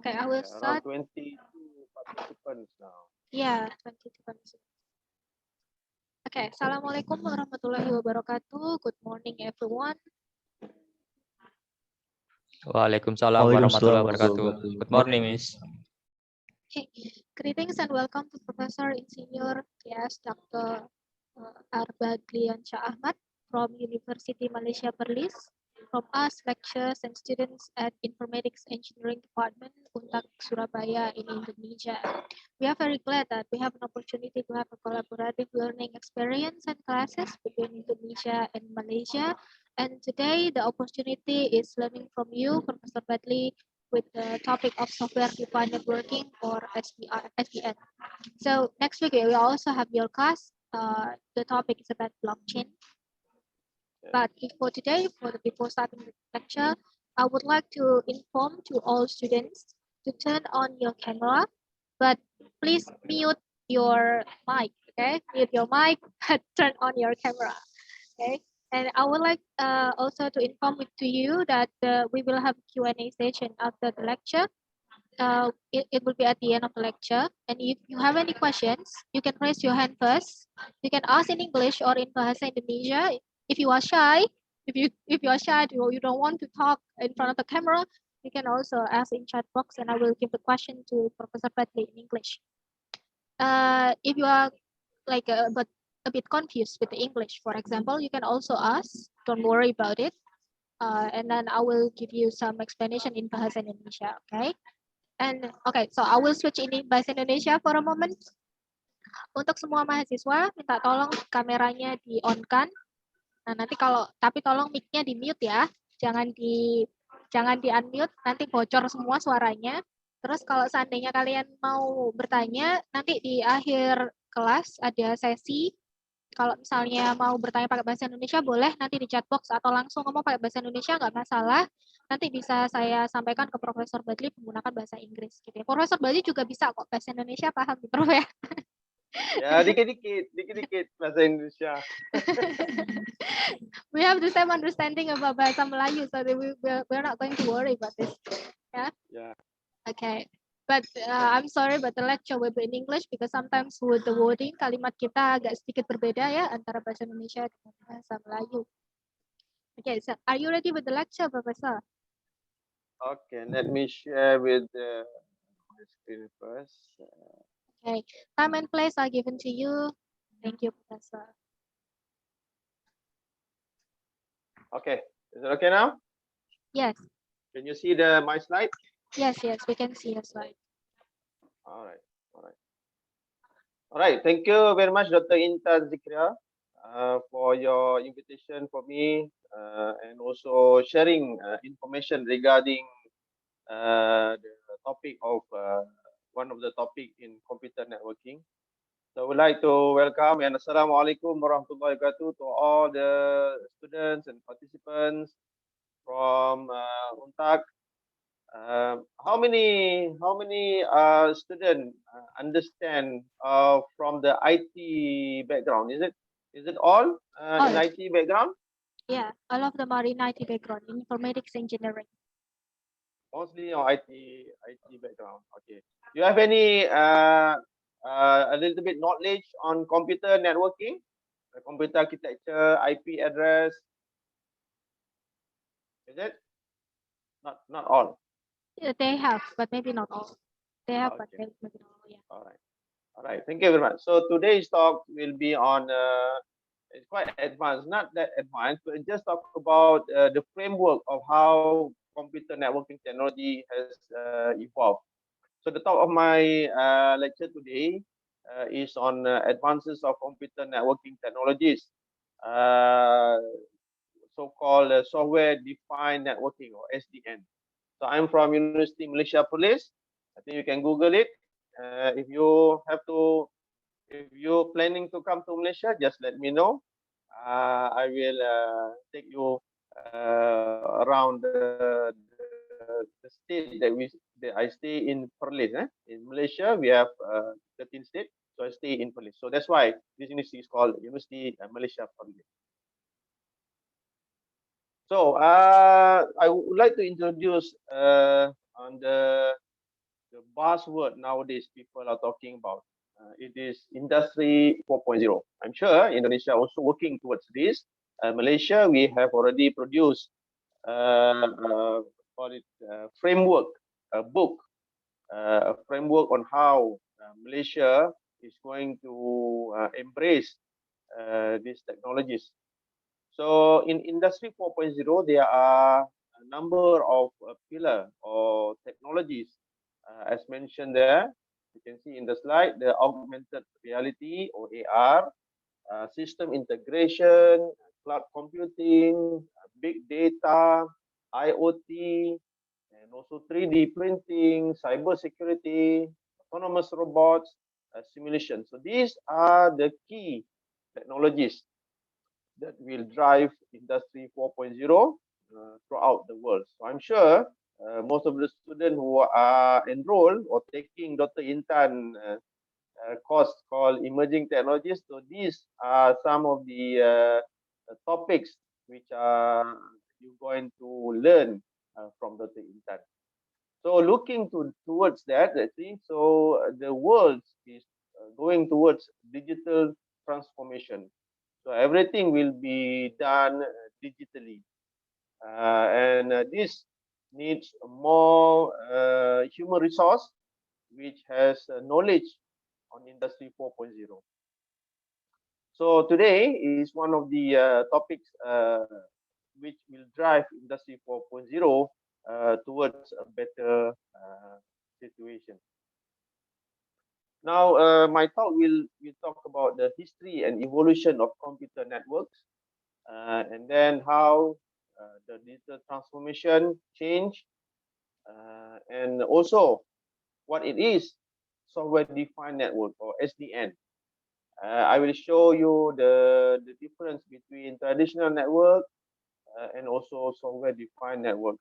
Okay, I will Around start. 22 participants now. Yeah, 22 participants. Okay, Assalamualaikum warahmatullahi wabarakatuh. Good morning, everyone. Waalaikumsalam warahmatullahi wabarakatuh. Good morning, Miss. Okay. Greetings and welcome to Professor Insinyur Yes Dr. Arbaglian Shah Ahmad from University Malaysia Perlis. From us lecturers and students at Informatics Engineering Department Untak Surabaya in Indonesia. We are very glad that we have an opportunity to have a collaborative learning experience and classes between Indonesia and Malaysia. And today the opportunity is learning from you, Professor Badley, with the topic of software-defined networking or SDN. So next week we will also have your class. The topic is about blockchain. But for today, before starting the lecture, I would like to inform to all students to turn on your camera, but please mute your mic. Okay, mute your mic, but turn on your camera. Okay. And I would like also to inform to you that we will have Q&A session after the lecture. It will be at the end of the lecture. And if you have any questions, you can raise your hand first. You can ask in English or in Bahasa Indonesia. If you are shy, if you are shy, you don't want to talk in front of the camera, you can also ask in chat box, and I will give the question to Professor Bradley in English. If you are like a bit confused with the English, for example, you can also ask. Don't worry about it. And then I will give you some explanation in Bahasa Indonesia. Okay. And okay, so I will switch ini Bahasa Indonesia for a moment. Untuk semua mahasiswa, minta tolong kameranya di-on-kan. Nah, nanti tapi tolong mic-nya di-mute ya. Jangan di-unmute, nanti bocor semua suaranya. Terus kalau seandainya kalian mau bertanya, nanti di akhir kelas ada sesi. Kalau misalnya mau bertanya pakai bahasa Indonesia boleh nanti di chat box atau langsung ngomong pakai bahasa Indonesia nggak masalah. Nanti bisa saya sampaikan ke Profesor Badli menggunakan bahasa Inggris gitu ya. Profesor Badli juga bisa kok bahasa Indonesia paham gitu Prof ya. Ya, dikit-dikit bahasa Indonesia. We have the same understanding about bahasa Melayu, so we're not going to worry about this. Yeah. Yeah. Okay. But I'm sorry, but the lecture will be in English because sometimes with the wording kalimat kita agak sedikit berbeda ya antara bahasa Indonesia dengan bahasa Melayu. Okay, so are you ready with the lecture, Professor? Okay, let me share with the screen first. Okay, time and place are given to you. Thank you, Professor. Okay, is it okay now? Yes. Can you see my slide? Yes, we can see your slide. All right. Thank you very much, Dr. Intan Zikria, for your invitation for me and also sharing information regarding the topic of one of the topic in computer networking. So I would like to welcome and Assalamualaikum warahmatullahi wabarakatuh to all the students and participants from Untak. How many students understand from the IT background? Is it all in IT background? Yeah, all of them are in IT background, in informatics engineering. Mostly on IT background. Okay. Do you have any a little bit knowledge on computer networking, computer architecture, IP address? Is it? Not all. Yeah, they have, but maybe not all. They have, Okay. but maybe not all. Yeah. All right. Thank you very much. So today's talk will be on it's quite advanced, not that advanced, but just talk about the framework of how computer networking technology has evolved. So the top of my lecture today is on advances of computer networking technologies, so-called software-defined networking or SDN. So I'm from University Malaysia Police. I think you can Google it. If you're planning to come to Malaysia, just let me know. I will take you around the state that I stay in Perlis. In Malaysia, we have 13 states, so I stay in Perlis. So that's why this university is called University Malaysia Perlis. So I would like to introduce on the the buzzword nowadays people are talking about. It is Industry 4.0. I'm sure Indonesia also working towards this. Malaysia, we have already produced call it framework, a book, a framework on how Malaysia is going to embrace these technologies. So in Industry 4.0, there are a number of pillar or technologies as mentioned there. You can see in the slide, the augmented reality or AR, system integration, cloud computing, big data, IoT, and also 3D printing, cyber security, autonomous robots, simulation. So these are the key technologies that will drive Industry 4.0 throughout the world. So I'm sure most of the students who are enrolled or taking Dr. Intan course called Emerging Technologies, so these are some of the topics which are you're going to learn from Dr. Intan. So looking towards that, I think so the world is going towards digital transformation. So everything will be done digitally, and this needs more human resource which has knowledge on Industry 4.0. So today is one of the topics which will drive Industry 4.0 towards a better situation. Now, my talk will talk about the history and evolution of computer networks, and then how the digital transformation change, and also what it is, software-defined network or SDN. I will show you the difference between traditional network and also software-defined network.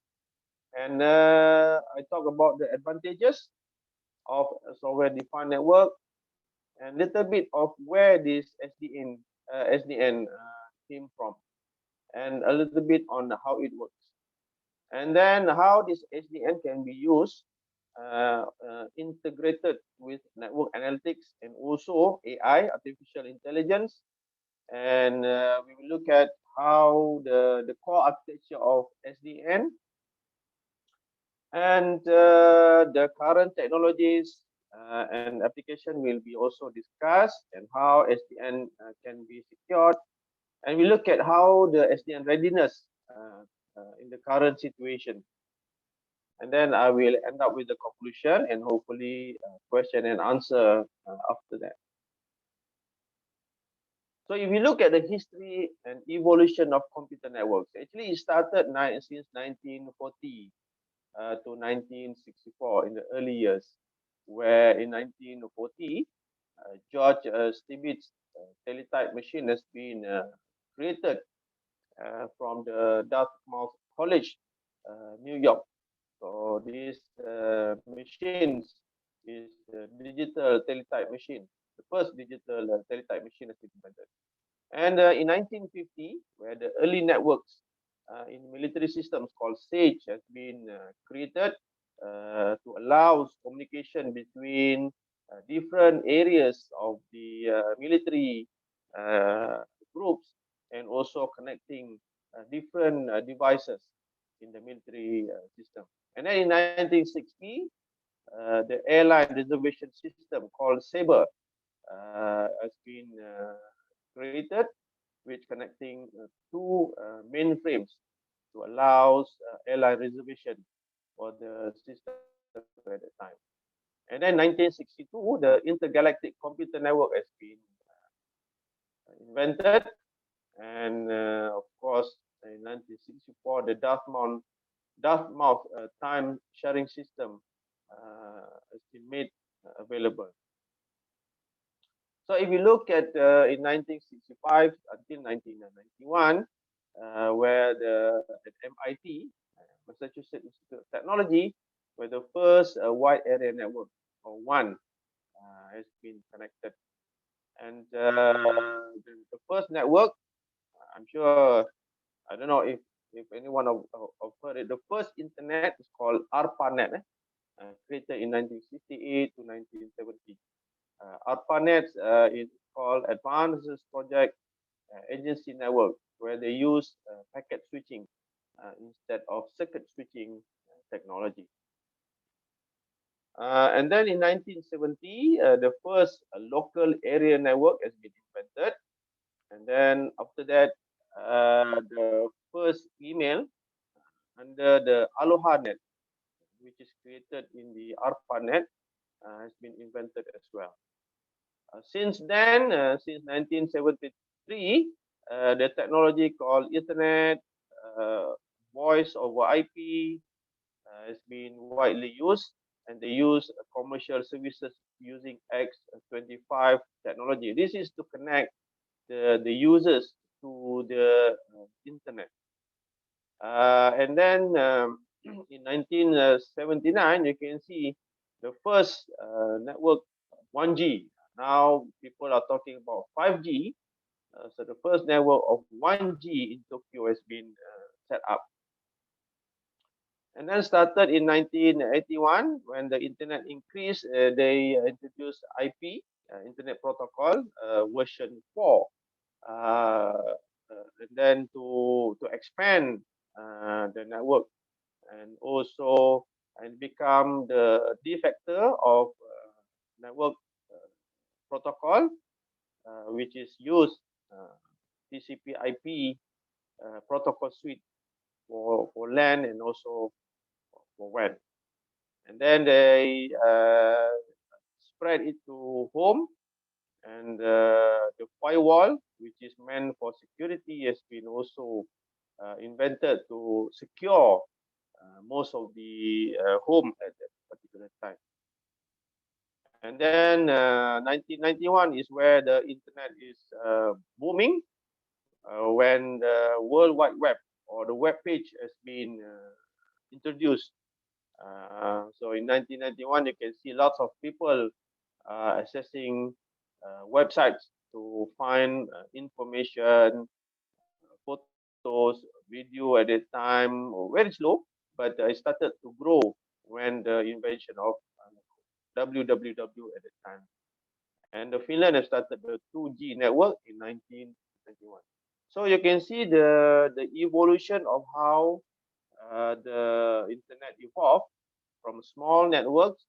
And I talk about the advantages of a software-defined network and little bit of where this SDN came from, and a little bit on how it works. And then how this SDN can be used integrated with network analytics and also AI, artificial intelligence. And we will look at how the core architecture of SDN and the current technologies and application will be also discussed, and how SDN can be secured. And we look at how the SDN readiness in the current situation. And then I will end up with the conclusion and hopefully question and answer after that. So if you look at the history and evolution of computer networks, actually it started since 1940 to 1964 in the early years, where in 1940, George Stibbitt's teletype machine has been created from the Dartmouth College, New York. So these machines is a digital teletype machine, the first digital teletype machine has been invented. And in 1950, where the early networks in military systems called SAGE has been created to allow communication between different areas of the military groups, and also connecting different devices in the military system. And then in 1960, the airline reservation system called Sabre has been created, which connecting two mainframes to allow airline reservation for the system at that time. And then 1962, the intergalactic computer network has been invented, and of course in 1964, the Dartmouth time sharing system has been made available. So if you look at in 1965 until 1991, where at MIT, Massachusetts Institute of Technology, where the first wide area network or WAN has been connected. And the first network, I'm sure, I don't know if anyone of heard it, the first internet is called Arpanet. created in 1968 to 1970. Arpanet is called Advanced Project Agency Network, where they use packet switching instead of circuit switching technology. And then in 1970, the first local area network has been invented. And then after that, the first email under the Aloha Net, which is created in the Arpanet, has been invented as well. Since then, since 1973, the technology called Ethernet, voice over IP, has been widely used, and they use commercial services using X25 technology. This is to connect the users to the internet. And then in 1979, you can see the first network 1G. Now people are talking about 5G. So the first network of 1G in Tokyo has been set up. And then started in 1981 when the internet increased. They introduced IP, Internet Protocol, version 4. And then to expand the network and also become the de facto of network protocol, which is used Tcp Ip protocol suite for LAN and also for WAN. And then they spread it to home, and the firewall, which is meant for security, has been also invented to secure most of the home at that particular time. And then 1991 is where the internet is booming, when the World Wide Web or the web page has been introduced. So in 1991, you can see lots of people accessing websites to find information, photos, video at that time, very slow, but it started to grow when the invention of www at that time. And the Finland has started the 2G network in 1991. So you can see the evolution of how the internet evolved from small networks,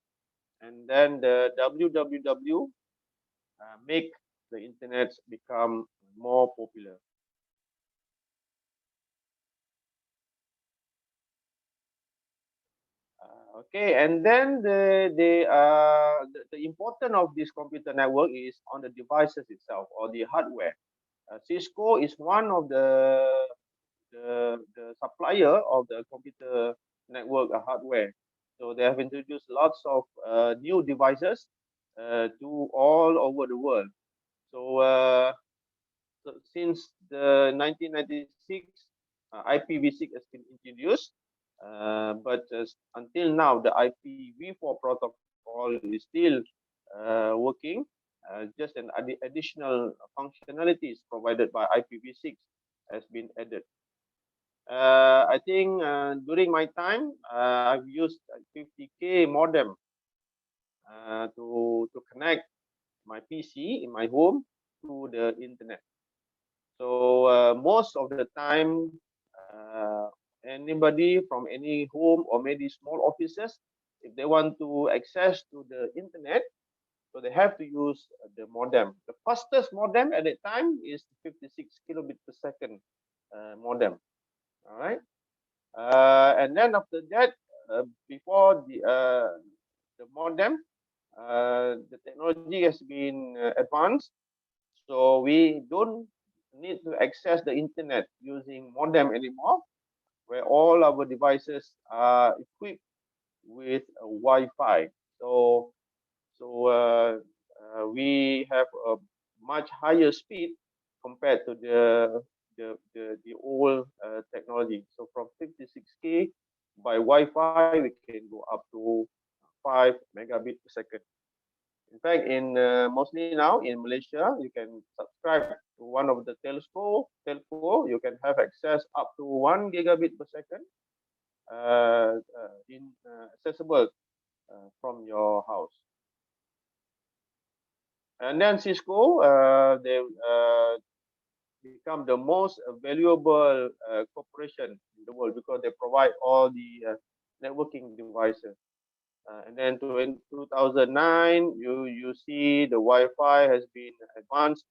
and then the www make the internet become more popular. Okay, and then the importance of this computer network is on the devices itself or the hardware. Cisco is one of the supplier of the computer network hardware. So they have introduced lots of new devices to all over the world. So, so since the 1996, IPv6 has been introduced, but until now, the IPv4 protocol is still working. Just an additional functionalities provided by IPv6 has been added. I think during my time, I've used 50K modem to connect my PC in my home to the internet. So most of the time, anybody from any home or maybe small offices, if they want to access to the internet, so they have to use the modem. The fastest modem at that time is 56 kilobit per second modem. All right. And then after that, before the modem, the technology has been advanced. So we don't need to access the internet using modem anymore, where all our devices are equipped with Wi-Fi. So we have a much higher speed compared to the old technology. So from 56K by Wi-Fi, we can go up to 5 megabit per second. In fact, in mostly now in Malaysia, you can subscribe to one of the telco. You can have access up to 1 gigabit per second in accessible from your house. And then Cisco, they become the most valuable corporation in the world because they provide all the networking devices. And then in 2009, you see the Wi-Fi has been advanced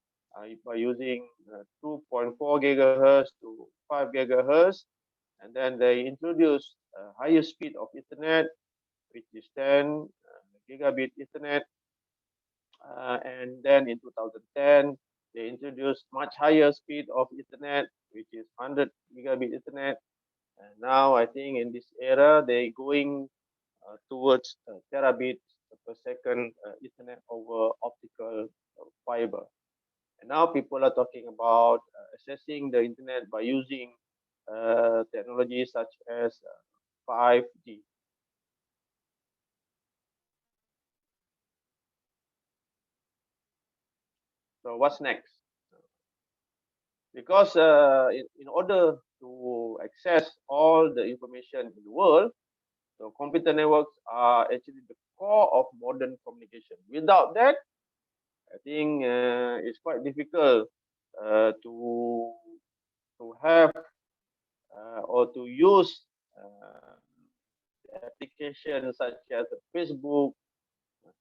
by using 2.4 gigahertz to 5 gigahertz. And then they introduced higher speed of Ethernet, which is 10 gigabit Ethernet. And then in 2010, they introduced much higher speed of Ethernet, which is 100 gigabit Ethernet. And now I think in this era, they're going towards terabit per second Ethernet over optical fiber. And now people are talking about accessing the internet by using technologies such as 5G. So what's next? Because in order to access all the information in the world, so computer networks are actually the core of modern communication. Without that, I think it's quite difficult to have or to use applications such as Facebook,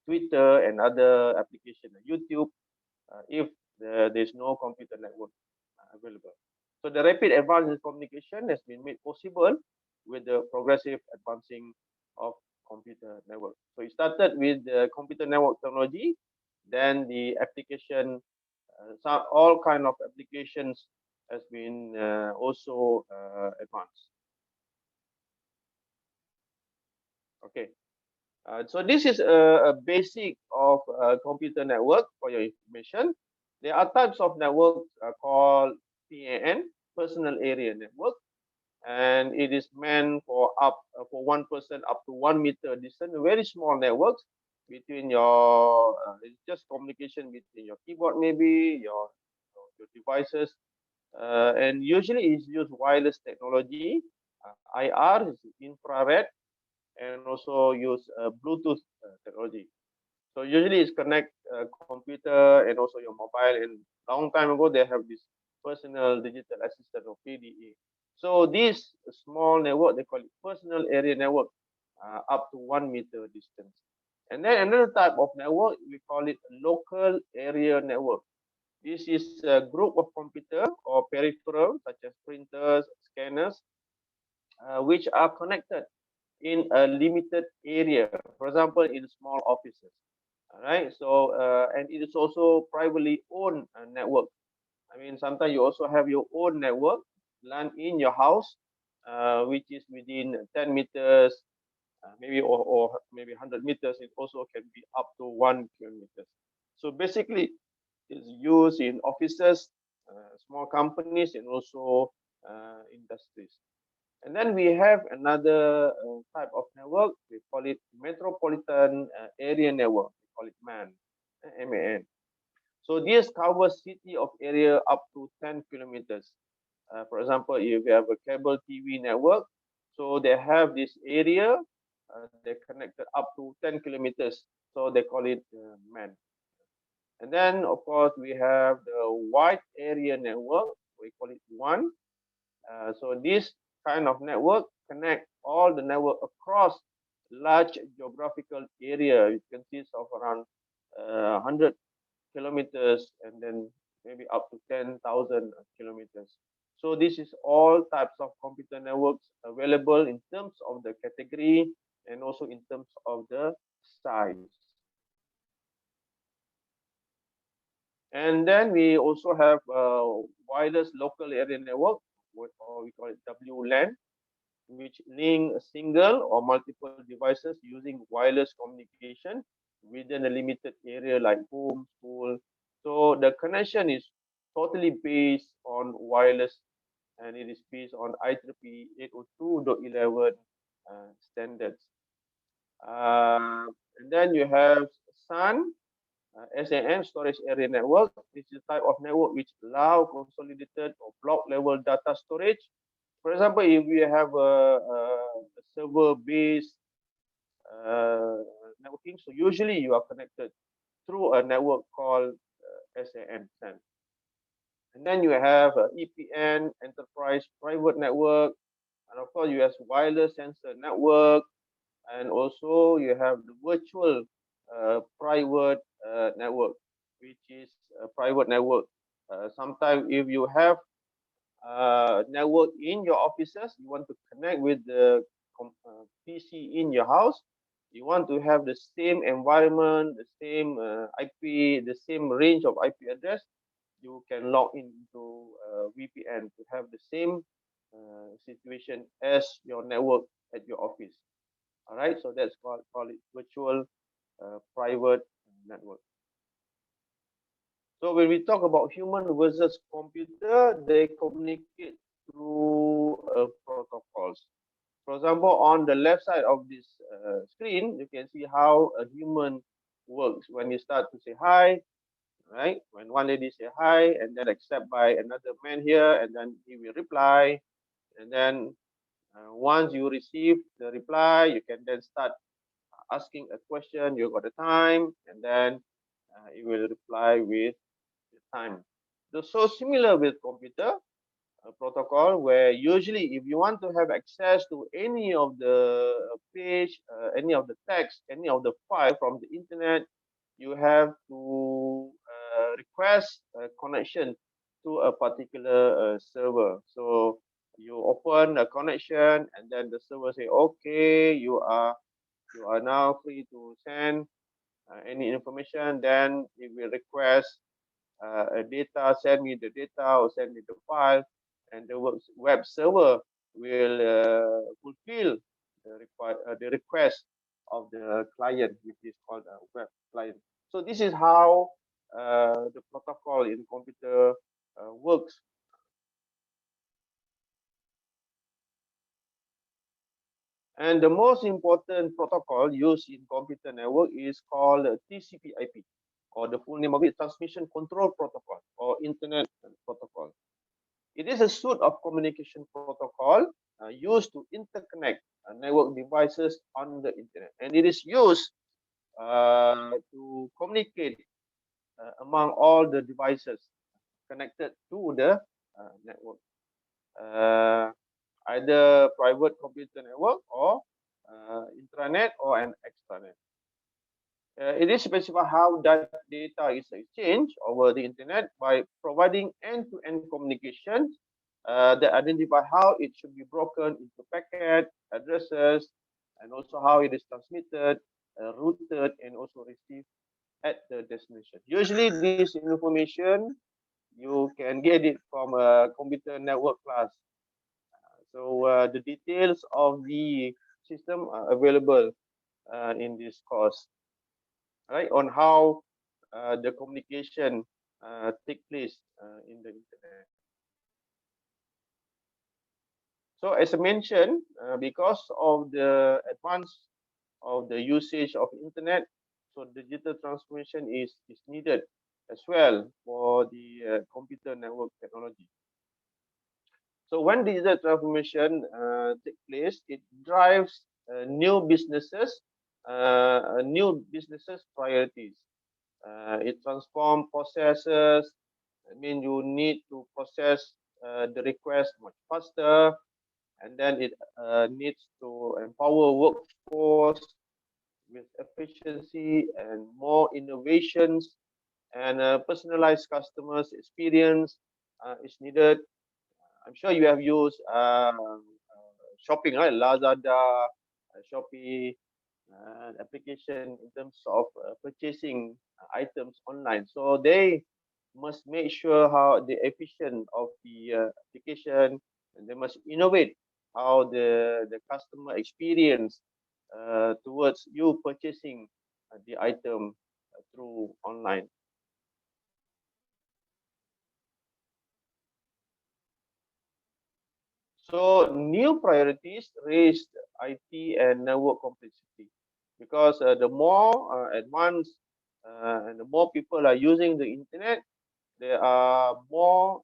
Twitter, and other applications, YouTube, if there's no computer network available. So the rapid advance in communication has been made possible with the progressive advancing of computer network. So it started with the computer network technology, then the application, all kind of applications has been also advanced. Okay. So this is a basic of computer network for your information. There are types of networks called PAN, personal area network, and it is meant for for one person up to 1 meter distance. Very small networks between your it's just communication between your keyboard, maybe your devices, and usually it's used wireless technology, IR, is infrared, and also use Bluetooth technology. So usually it's connect computer and also your mobile. And long time ago they have this personal digital assistant or PDA. So this small network they call it personal area network, up to 1 meter distance. And then another type of network we call it local area network. This is a group of computer or peripherals such as printers, scanners, which are connected in a limited area, for example, in small offices. All right. So, and it is also privately owned network. I mean, sometimes you also have your own network land in your house, which is within 10 meters, maybe or maybe 100 meters. It also can be up to 1 kilometer. So basically, it's used in offices, small companies, and also industries. And then we have another type of network. We call it Metropolitan Area Network. We call it MAN, MAN. So this covers city of area up to 10 kilometers. For example, if you have a cable TV network, so they have this area, they're connected up to 10 kilometers. So they call it MAN. And then, of course, we have the wide area network. We call it WAN. So this kind of network connect all the network across large geographical area. It consists of around 100 kilometers and then maybe up to 10,000 kilometers. So this is all types of computer networks available in terms of the category and also in terms of the size. And then we also have wireless local area network, or we call it WLAN, which link a single or multiple devices using wireless communication within a limited area like home, school. So the connection is totally based on wireless, and it is based on IEEE 802.11 standards. And then you have SAN, SAN, storage area network. This is a type of network which allow consolidated or block level data storage. For example, if we have a server based networking. So usually you are connected through a network called SAN. And then you have EPN, Enterprise Private Network, and of course you have wireless sensor network, and also you have the virtual private network, which is a private network. Sometimes if you have network in your offices, you want to connect with the PC in your house, you want to have the same environment, the same IP, the same range of IP address, you can log into VPN to have the same situation as your network at your office. All right, so that's called it virtual private network. So when we talk about human versus computer, they communicate through protocols. For example, on the left side of this screen, you can see how a human works. When you start to say hi, right? When one lady say hi, and then accept by another man here, and then he will reply, and then once you receive the reply, you can then start asking a question. You got the time, and then it will reply with the time. So similar with computer protocol, where usually if you want to have access to any of the page, any of the text, any of the file from the internet, you have to request a connection to a particular server. So you open a connection, and then the server say, okay, you are now free to send any information. Then it will request a data, send me the data or send me the file, and the web server will fulfill the request of the client, which is called a web client. So this is how the protocol in computer works. And the most important protocol used in computer network is called TCP IP, or the full name of it, Transmission Control Protocol, or Internet Protocol. It is a suite of communication protocol used to interconnect network devices on the internet, and it is used to communicate among all the devices connected to the network, either private computer network or intranet or an extranet. It is specified how that data is exchanged over the internet by providing end-to-end communication that identify how it should be broken into packet addresses, and also how it is transmitted, routed, and also received at the destination. Usually, this information you can get it from a computer network class. So the details of the system are available in this course, right? On how the communication take place in the internet. So as I mentioned, because of the advance of the usage of internet, so digital transformation is needed as well for the computer network technology. So when digital transformation takes place, it drives new businesses priorities. It transforms processes. I mean, you need to process the request much faster, and then it needs to empower workforce with efficiency and more innovations, and personalized customers experience is needed. I'm sure you have used shopping, right? Lazada, Shopee, application in terms of purchasing items online. So they must make sure how the efficient of the application, and they must innovate how the customer experience towards you purchasing the item through online. So new priorities raised IT and network complexity, because the more advanced and the more people are using the internet, there are more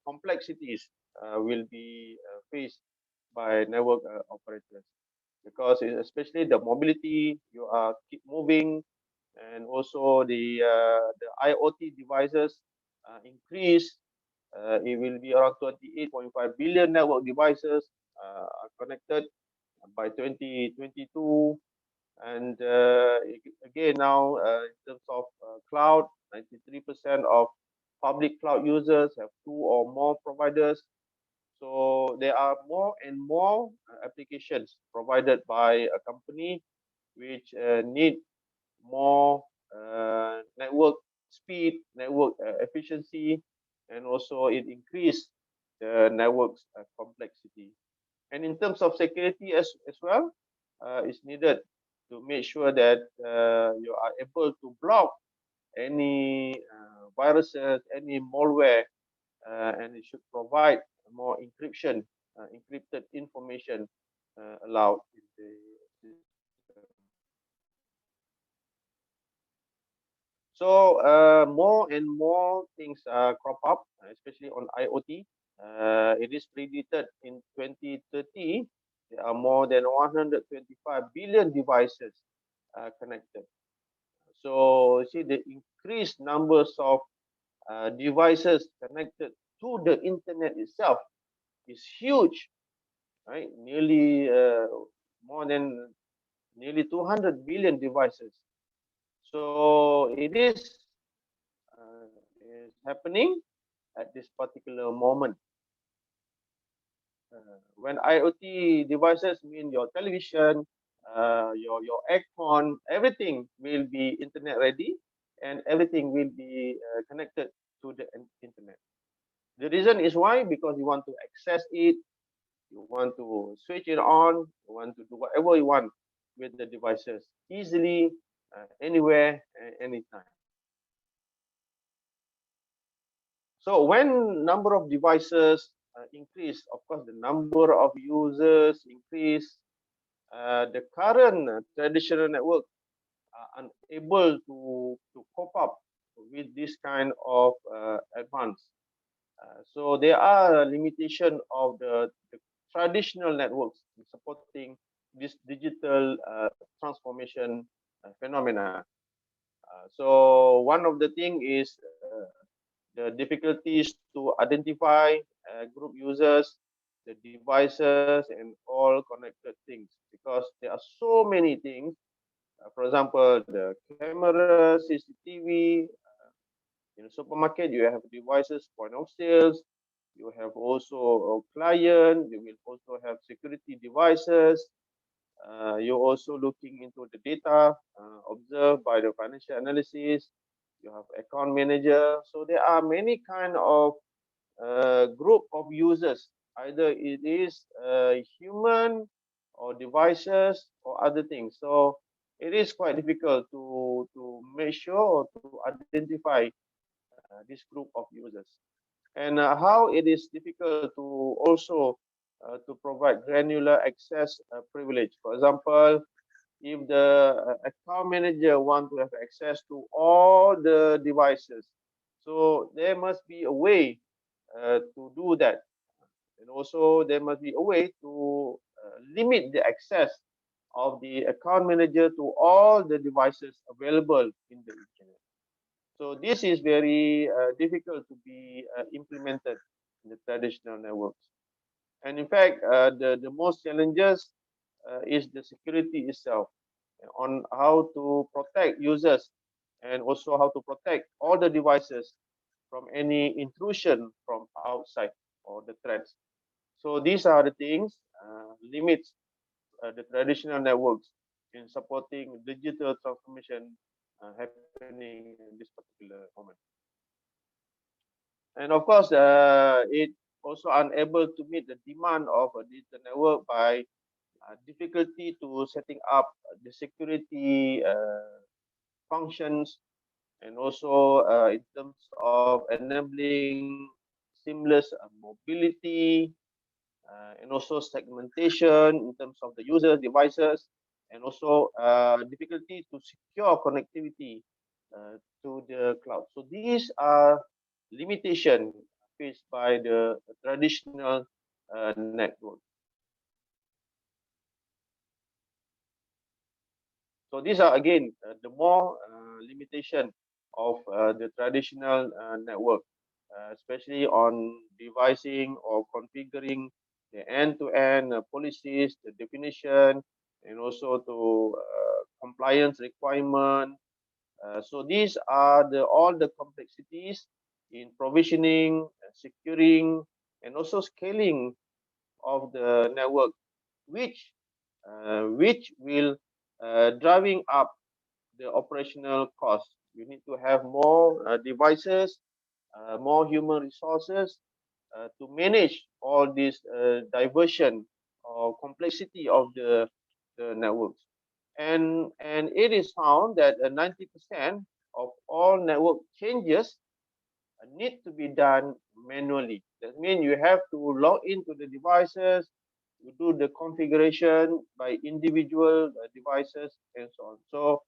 complexities will be faced by network operators. because especially the mobility, you are keep moving, and also the IoT devices increase. It will be around 28.5 billion network devices are connected by 2022. And again, now in terms of cloud, 93% of public cloud users have two or more providers. So there are more and more applications provided by a company which need more network speed, network efficiency, and also it increase the network's complexity. And in terms of security as well, it's needed to make sure that you are able to block any viruses, any malware, and it should provide more encryption, encrypted information allowed in the system. So more and more things crop up, especially on IoT. It is predicted in 2030 there are more than 125 billion devices connected. So see the increased numbers of devices connected to the internet itself is huge, right? Nearly more than nearly 200 billion devices. So it is happening at this particular moment. When IoT devices mean your television, your aircon, everything will be internet ready, and everything will be connected to the internet. The reason is why, because you want to access it, you want to switch it on, you want to do whatever you want with the devices easily, anywhere, anytime. So when number of devices increase, of course, the number of users increase. The current traditional network are unable to cope up with this kind of advance. So there are limitations of the traditional networks in supporting this digital transformation phenomena. So one of the thing is the difficulties to identify group users, the devices, and all connected things, because there are so many things. For example, the camera, CCTV. In a supermarket, you have devices, point of sales. You have also a client. You will also have security devices. You're also looking into the data observed by the financial analysis. You have account manager. So there are many kind of group of users. Either it is human or devices or other things. So it is quite difficult to make sure or to identify this group of users. And how it is difficult to also to provide granular access privilege. For example, if the account manager want to have access to all the devices, so there must be a way to do that. And also there must be a way to limit the access of the account manager to all the devices available in the internet. So this is very difficult to be implemented in the traditional networks. And in fact, the most challenges is the security itself, on how to protect users and also how to protect all the devices from any intrusion from outside or the threats. So these are the things limits the traditional networks in supporting digital transformation happening in this particular moment. And of course, it also unable to meet the demand of a digital network by difficulty to setting up the security functions, and also in terms of enabling seamless mobility, and also segmentation in terms of the user devices, and also difficulty to secure connectivity to the cloud. So these are limitations faced by the traditional network. So these are again the more limitation of the traditional network, especially on devising or configuring the end-to-end policies, the definition, and also to compliance requirement. So these are all the complexities in provisioning, securing, and also scaling of the network, which will driving up the operational cost. You need to have more devices, more human resources to manage all this diversion or complexity of the networks. And it is found that 90% of all network changes need to be done manually. That means you have to log into the devices, you do the configuration by individual devices and so on.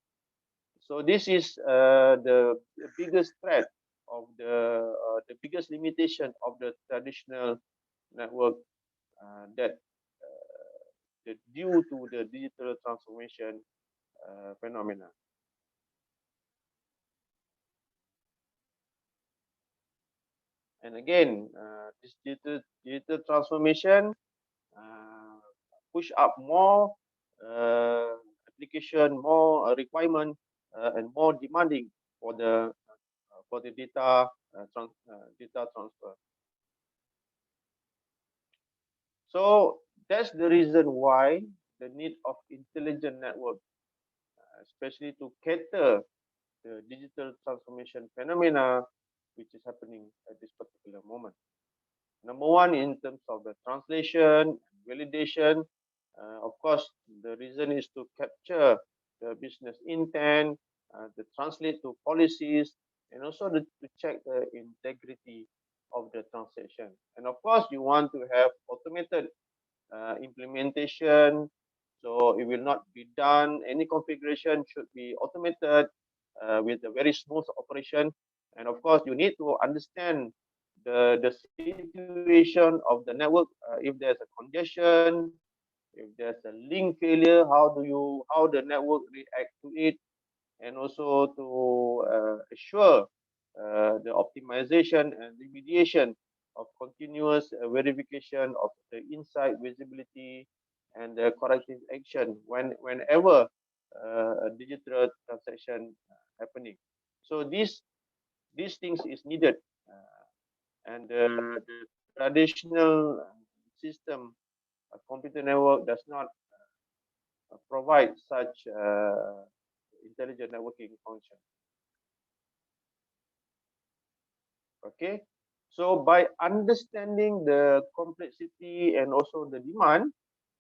So this is the biggest threat of the biggest limitation of the traditional network that due to the digital transformation phenomena. And again, this digital transformation push up more application, more requirement, and more demanding for the data transfer. So that's the reason why the need of intelligent network, especially to cater the digital transformation phenomena which is happening at this particular moment. Number one, in terms of the translation, validation, of course, the reason is to capture the business intent, to translate to policies, and also to check the integrity of the transaction. And of course, you want to have automated implementation, so it will not be done. Any configuration should be automated with a very smooth operation. And of course, you need to understand the situation of the network. If there's a congestion, if there's a link failure, how the network react to it, and also to assure the optimization and remediation of continuous verification of the insight visibility and the corrective action whenever a digital transaction happening. So these things is needed, and the traditional system computer network does not provide such intelligent networking function. Okay, so by understanding the complexity and also the demand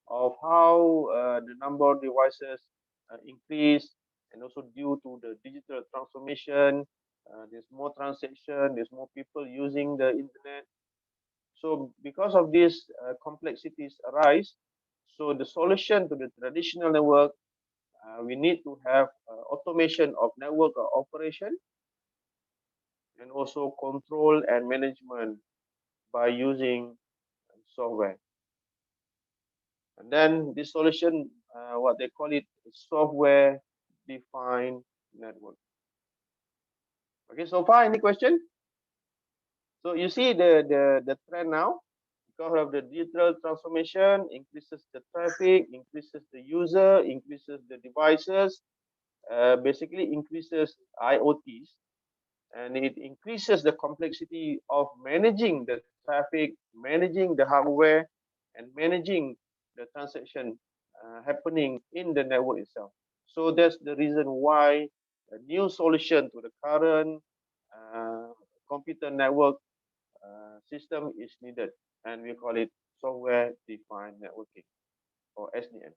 of how the number of devices increase, and also due to the digital transformation, there's more transaction, there's more people using the internet. So because of these complexities arise, so the solution to the traditional network, we need to have automation of network operation, and also control and management by using software. And then this solution, what they call it, software defined network. Okay, so far, any question? So you see the trend now, because of the digital transformation, increases the traffic, increases the user, increases the devices, basically increases IoTs, and it increases the complexity of managing the traffic, managing the hardware, and managing the transaction happening in the network itself. So that's the reason why a new solution to the current computer network system is needed, and we call it software-defined networking, or SDN.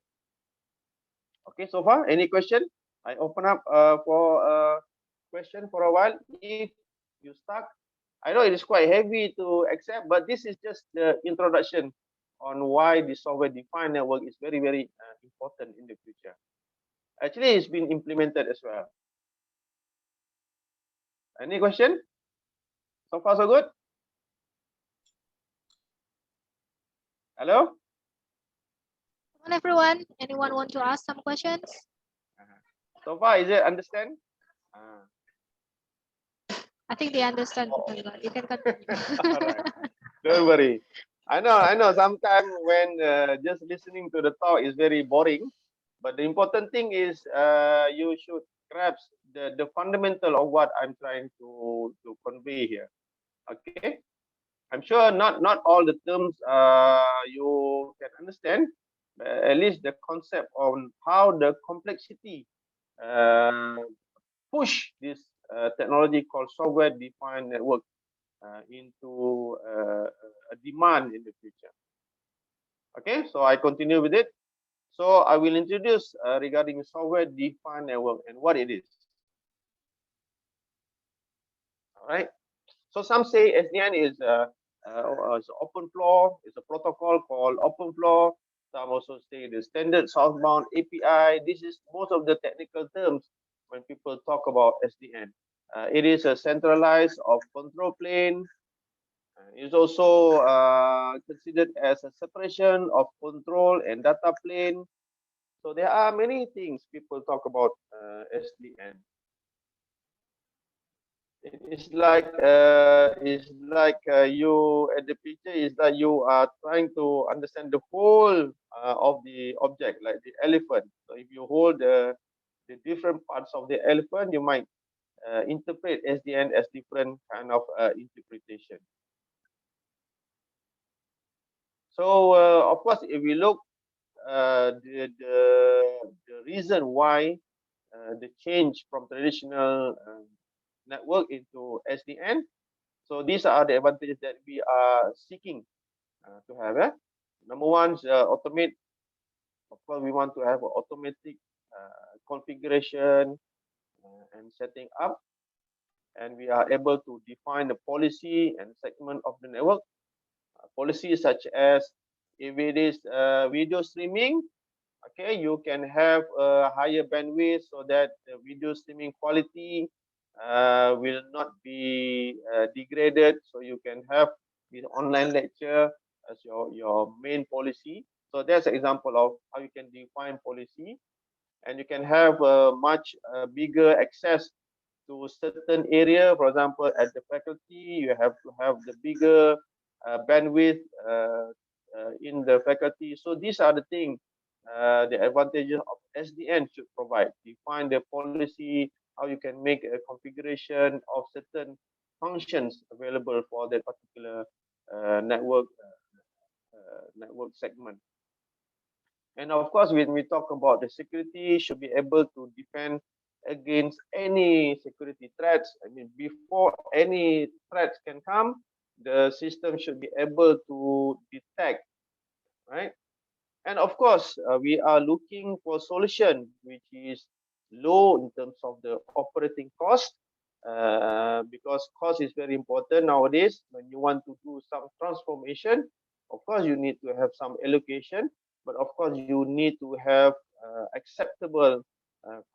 Okay, so far, any question? I open up for question for a while. If you stuck, I know it is quite heavy to accept, but this is just the introduction on why the software-defined network is very, very important in the future. Actually, it's been implemented as well. Any question? So far, so good? Hello? Come on, everyone. Anyone want to ask some questions? So far, is it understand? I think they understand. Oh. You can continue. All right. Don't worry. I know. Sometimes when just listening to the talk is very boring, but the important thing is you should grasp the fundamental of what I'm trying to convey here. Okay. I'm sure not all the terms you can understand, but at least the concept on how the complexity uh, push this technology called software-defined network into a demand in the future. Okay, so I continue with it. So I will introduce regarding software-defined network and what it is. All right. So some say SDN is open flow. It's a protocol called open flow. Some also say the standard southbound API. This is most of the technical terms when people talk about SDN. It is a centralized of control plane. It's also considered as a separation of control and data plane. So there are many things people talk about SDN. You at the picture is that you are trying to understand the whole of the object, like the elephant. So if you hold the different parts of the elephant, you might interpret SDN as different kind of interpretation. So of course, if we look the reason why the change from traditional network into SDN. So these are the advantages that we are seeking to have. Number one is automate. Of course, we want to have an automatic configuration and setting up, and we are able to define the policy and segment of the network. Policies such as if it is video streaming, okay, you can have a higher bandwidth so that the video streaming quality will not be degraded. So you can have this online lecture as your main policy. So that's an example of how you can define policy, and you can have a much bigger access to certain area. For example, at the faculty, you have to have the bigger bandwidth in the faculty. So these are the things, the advantages of SDN should provide. Define the policy, how you can make a configuration of certain functions available for that particular network segment. And of course, when we talk about the security, should be able to defend against any security threats. I mean, before any threats can come, the system should be able to detect, right? And of course, we are looking for a solution which is low in terms of the operating cost, because cost is very important nowadays. When you want to do some transformation, of course, you need to have some allocation, but of course, you need to have acceptable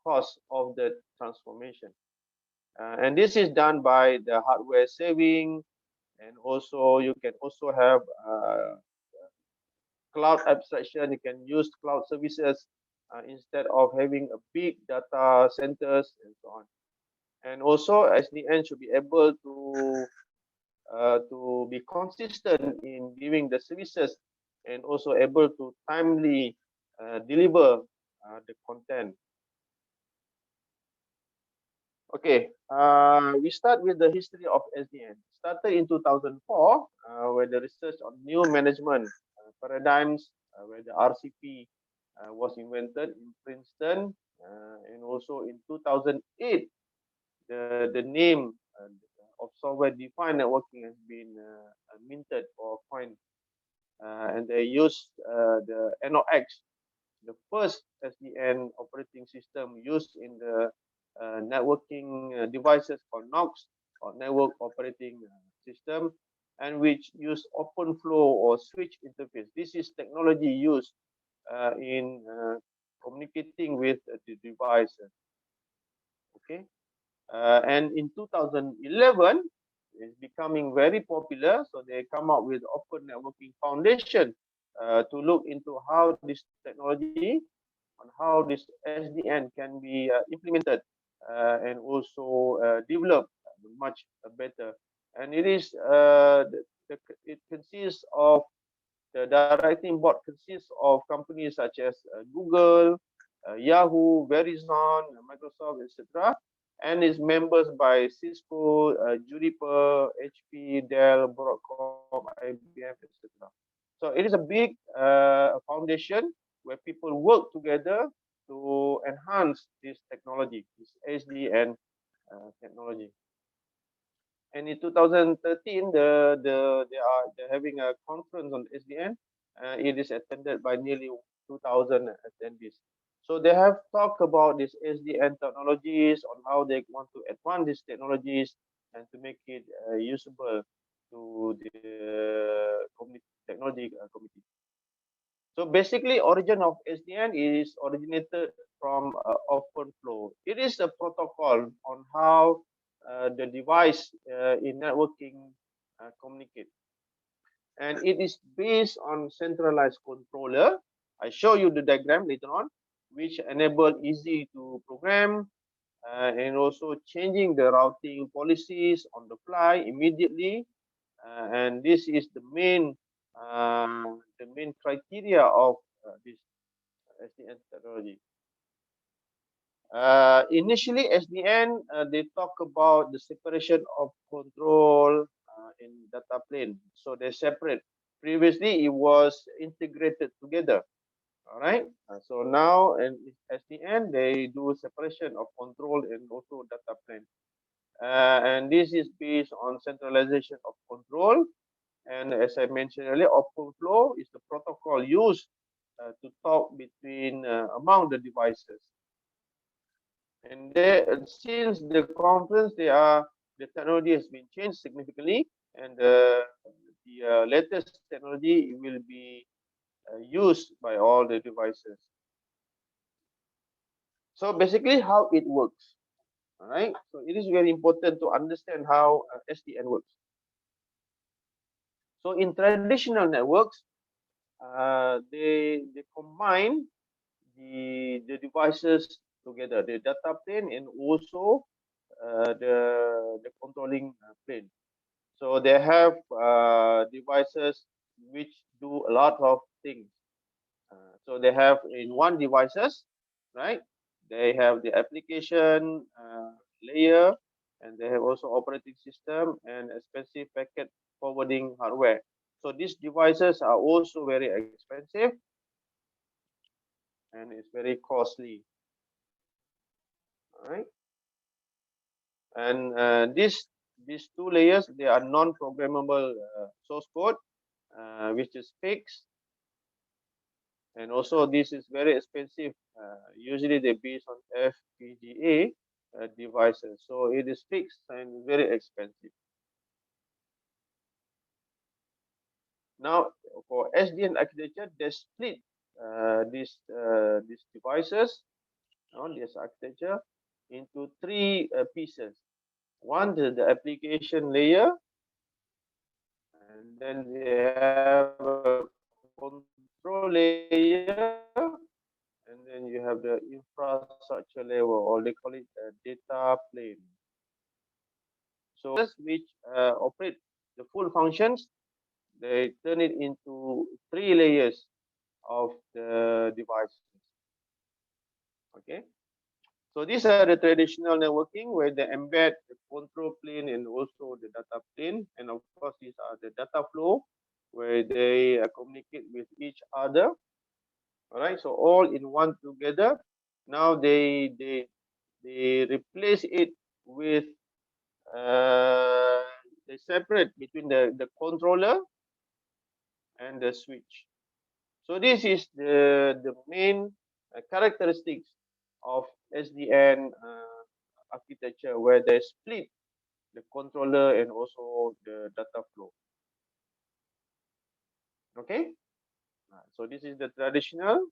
cost of the transformation. And this is done by the hardware saving, and also you can also have cloud abstraction. You can use cloud services instead of having a big data centers and so on. And also SDN should be able to be consistent in giving the services, and also able to timely deliver the content. Okay, we start with the history of SDN. Started in 2004, where the research on new management paradigms, where the RCP was invented in Princeton, and also in 2008, the name of software-defined networking has been minted or coined, and they use the NOx, the first SDN operating system used in the networking devices called NOx, or network operating system, and which use open flow or switch interface. This is technology used in communicating with the device. Okay, and in 2011, it's becoming very popular. So they come up with Open Networking Foundation to look into how this technology on how this SDN can be implemented and also developed much better. And it is it consists of the directing board consists of companies such as Google, Yahoo, Verizon, Microsoft, etc., and is members by Cisco, Juniper, HP, Dell, Broadcom, IBM, etc. So it is a big foundation where people work together to enhance this technology, this SDN technology. And in 2013, they're having a conference on SDN. It is attended by nearly 2,000 attendees. So they have talked about this SDN technologies, on how they want to advance these technologies and to make it usable to the technology community. So basically, origin of SDN is originated from open flow. It is a protocol on how the device in networking communicate, and it is based on centralized controller. I show you the diagram later on, which enable easy to program and also changing the routing policies on the fly immediately. And this is the main criteria of this SDN technology. Initially, SDN they talk about the separation of control in data plane, so they separate. Previously, it was integrated together. All right. So now in SDN they do separation of control and also data plane. And this is based on centralization of control. And as I mentioned earlier, open flow is the protocol used to talk between among the devices. And since the conference, the technology has been changed significantly, and the latest technology will be used by all the devices. So basically, how it works. All right. So it is very important to understand how SDN works. So in traditional networks, they combine the devices together, the data plane and also the controlling plane. So they have devices which do a lot of things. So they have in one devices, right? They have the application layer, and they have also operating system and expensive packet forwarding hardware. So these devices are also very expensive and it's very costly. All right. And these two layers, they are non-programmable source code, which is fixed. And also this is very expensive. Usually they based on FPGA devices. So it is fixed and very expensive. Now for SDN architecture, they split these devices on this architecture into three pieces. One is the application layer, and then they have a control layer, and then you have the infrastructure level, or they call it a data plane. So which operate the full functions, they turn it into three layers of the devices. Okay. So these are the traditional networking where they embed the control plane and also the data plane. And of course, these are the data flow where they communicate with each other. All right. So all in one together. Now they replace it with they separate between the controller and the switch. So this is the main characteristics of SDN architecture, where they split the controller and also the data flow. Okay, so this is the traditional,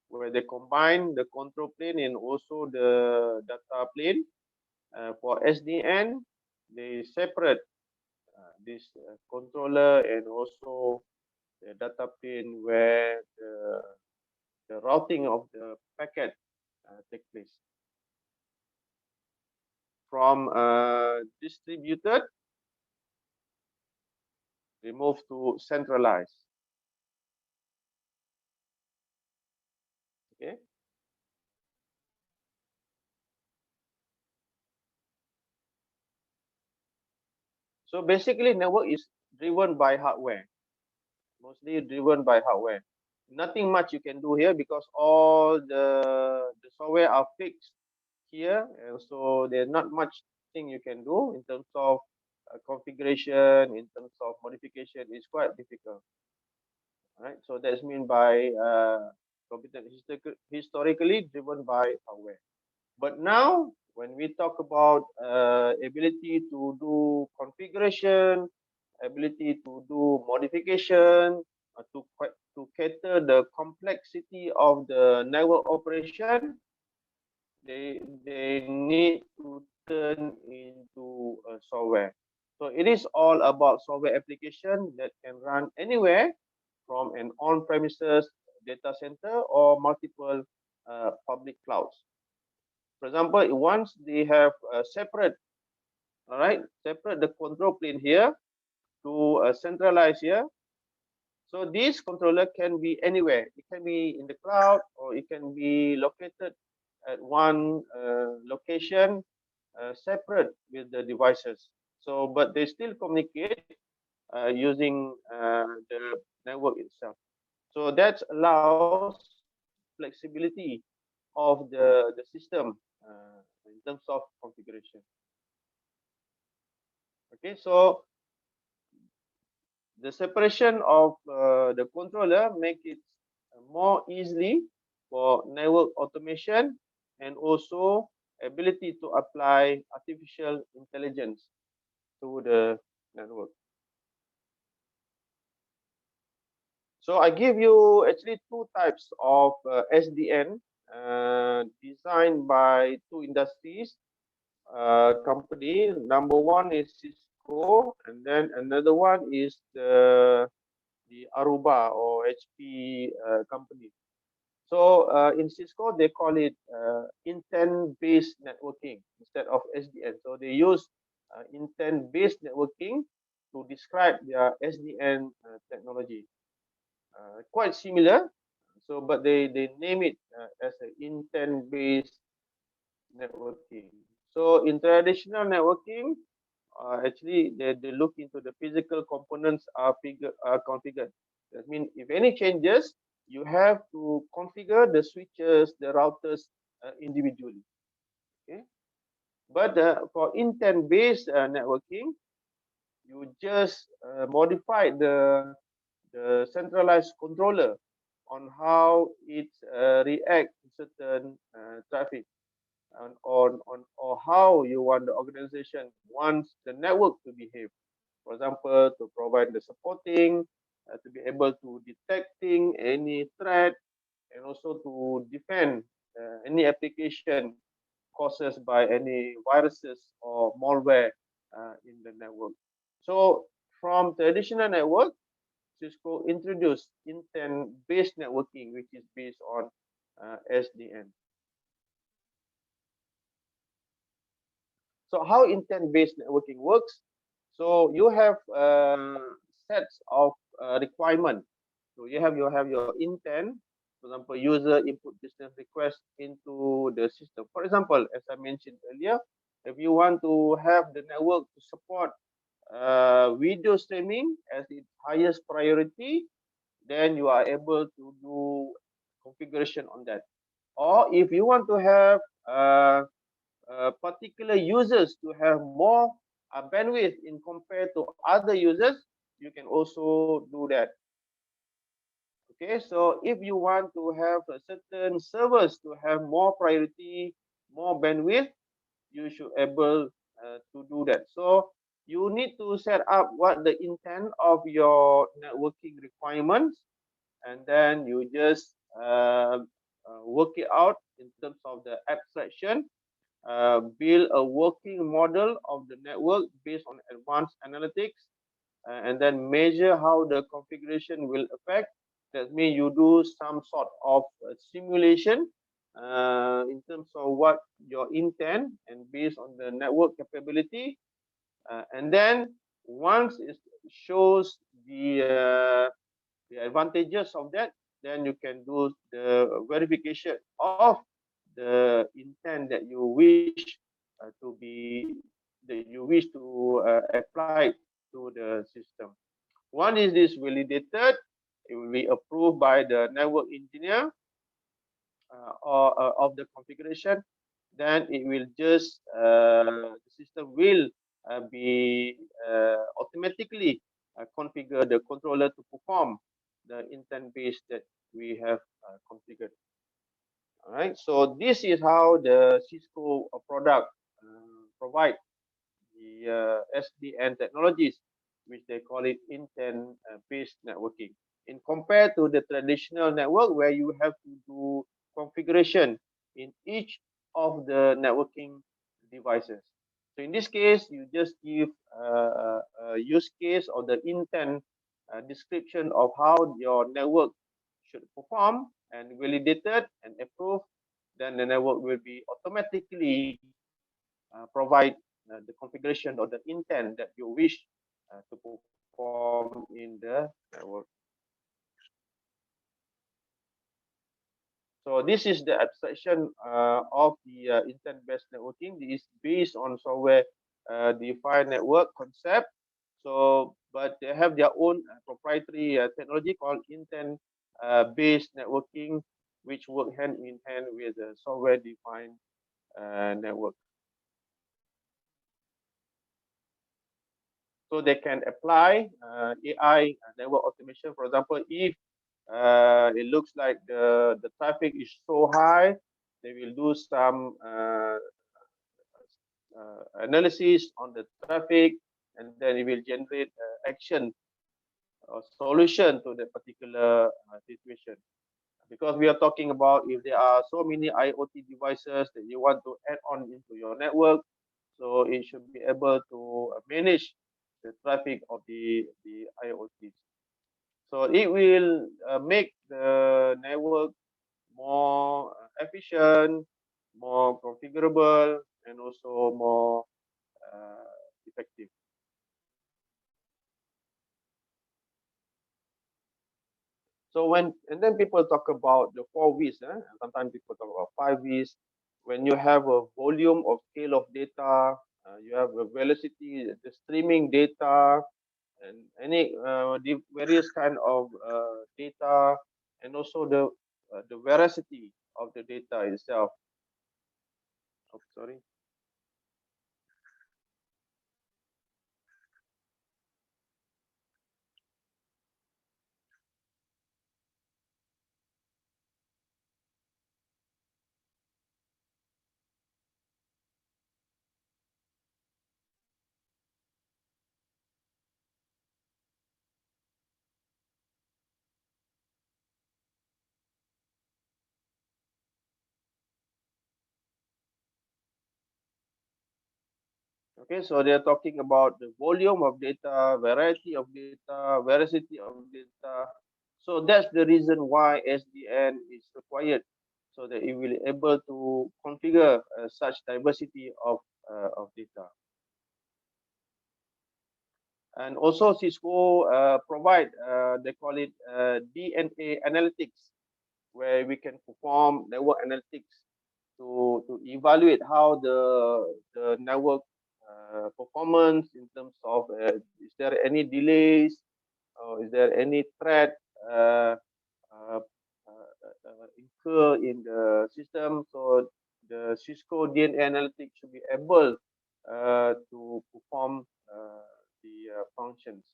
where they combine the control plane and also the data plane. For SDN, they separate this controller and also the data plane, where the routing of the packet take place. From distributed, we move to centralized. Okay. So basically, network is driven by hardware, mostly driven by hardware. Nothing much you can do here because all the software are fixed here, and so there's not much thing you can do in terms of configuration, in terms of modification. It's quite difficult. Right, so that's mean by computer historically driven by hardware. But now, when we talk about ability to do configuration, ability to do modification, to cater the complexity of the network operation, they need to turn into software. So it is all about software application that can run anywhere from an on-premises data center or multiple public clouds. For example, once they have separate the control plane here to centralize here. So this controller can be anywhere. It can be in the cloud, or it can be located at one location separate with the devices. So, but they still communicate using the network itself. So that allows flexibility of the system in terms of configuration. Okay, so the separation of the controller make it more easily for network automation and also ability to apply artificial intelligence to the network. So I give you actually two types of SDN designed by two industries company. Number one is Cisco, and then another one is the Aruba or HP company. So in Cisco, they call it intent-based networking instead of SDN. So they use intent-based networking to describe their SDN technology. Quite similar, so but they name it as an intent-based networking. So in traditional networking, actually they look into the physical components are configured. That means if any changes, you have to configure the switches, the routers individually. Okay, but for intent-based networking, you just modify the centralized controller on how it reacts to certain traffic, and on or how you want the organization wants the network to behave. For example, to provide the supporting, to be able to detecting any threat, and also to defend any application caused by any viruses or malware in the network. So from traditional network, Cisco introduced intent-based networking, which is based on SDN. So how intent-based networking works? So you have sets of requirement. So you have your intent. For example, user input business request into the system. For example, as I mentioned earlier, if you want to have the network to support video streaming as its highest priority, then you are able to do configuration on that. Or if you want to have particular users to have more bandwidth in compared to other users, you can also do that. Okay, so if you want to have a certain servers to have more priority, more bandwidth, you should able to do that. So you need to set up what the intent of your networking requirements, and then you just work it out in terms of the abstraction, build a working model of the network based on advanced analytics, and then measure how the configuration will affect. That means you do some sort of simulation in terms of what your intent and based on the network capability. And then once it shows the advantages of that, then you can do the verification of the intent that you wish to apply to the system. One is this validated, it will be approved by the network engineer or of the configuration. Then it will just the system will be automatically configure the controller to perform the intent base that we have configured. All right. So this is how the Cisco product provide the SDN technologies, which they call it intent-based networking. In compared to the traditional network where you have to do configuration in each of the networking devices. So in this case, you just give a use case or the intent description of how your network should perform and validated and approved. Then the network will be automatically provide the configuration or the intent that you wish to perform in the network. So this is the abstraction of the intent-based networking. This is based on software defined network concept. So, but they have their own proprietary technology called intent-based networking, which work hand in hand with the software defined network. So they can apply AI network automation. For example, if it looks like the traffic is so high, they will do some analysis on the traffic, and then it will generate action or solution to the particular situation. Because we are talking about if there are so many IoT devices that you want to add on into your network, so it should be able to manage the traffic of the IoTs. So it will make the network more efficient, more configurable, and also more effective. So and then people talk about the 4 V's. Sometimes people talk about 5 V's. When you have a volume of scale of data, you have a velocity, the streaming data, and any the various kind of data, and also the veracity of the data itself. Oh, sorry. Okay, so they're talking about the volume of data, variety of data, veracity of data. So that's the reason why SDN is required, so that it will able to configure such diversity of data. And also Cisco provide, they call it DNA analytics, where we can perform network analytics to evaluate how the network performance in terms of is there any delays or is there any threat uh, incur in the system. So the Cisco DNA analytics should be able to perform the functions.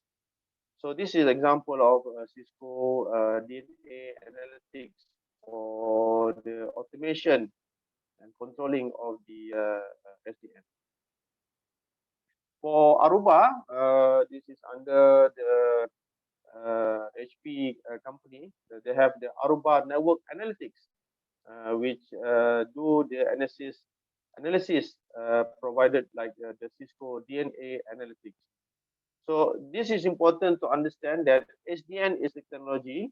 So this is example of Cisco DNA analytics for the automation and controlling of the SDN. For Aruba, this is under the HP company. They have the Aruba Network Analytics, which do the analysis provided like the Cisco DNA analytics. So this is important to understand that SDN is a technology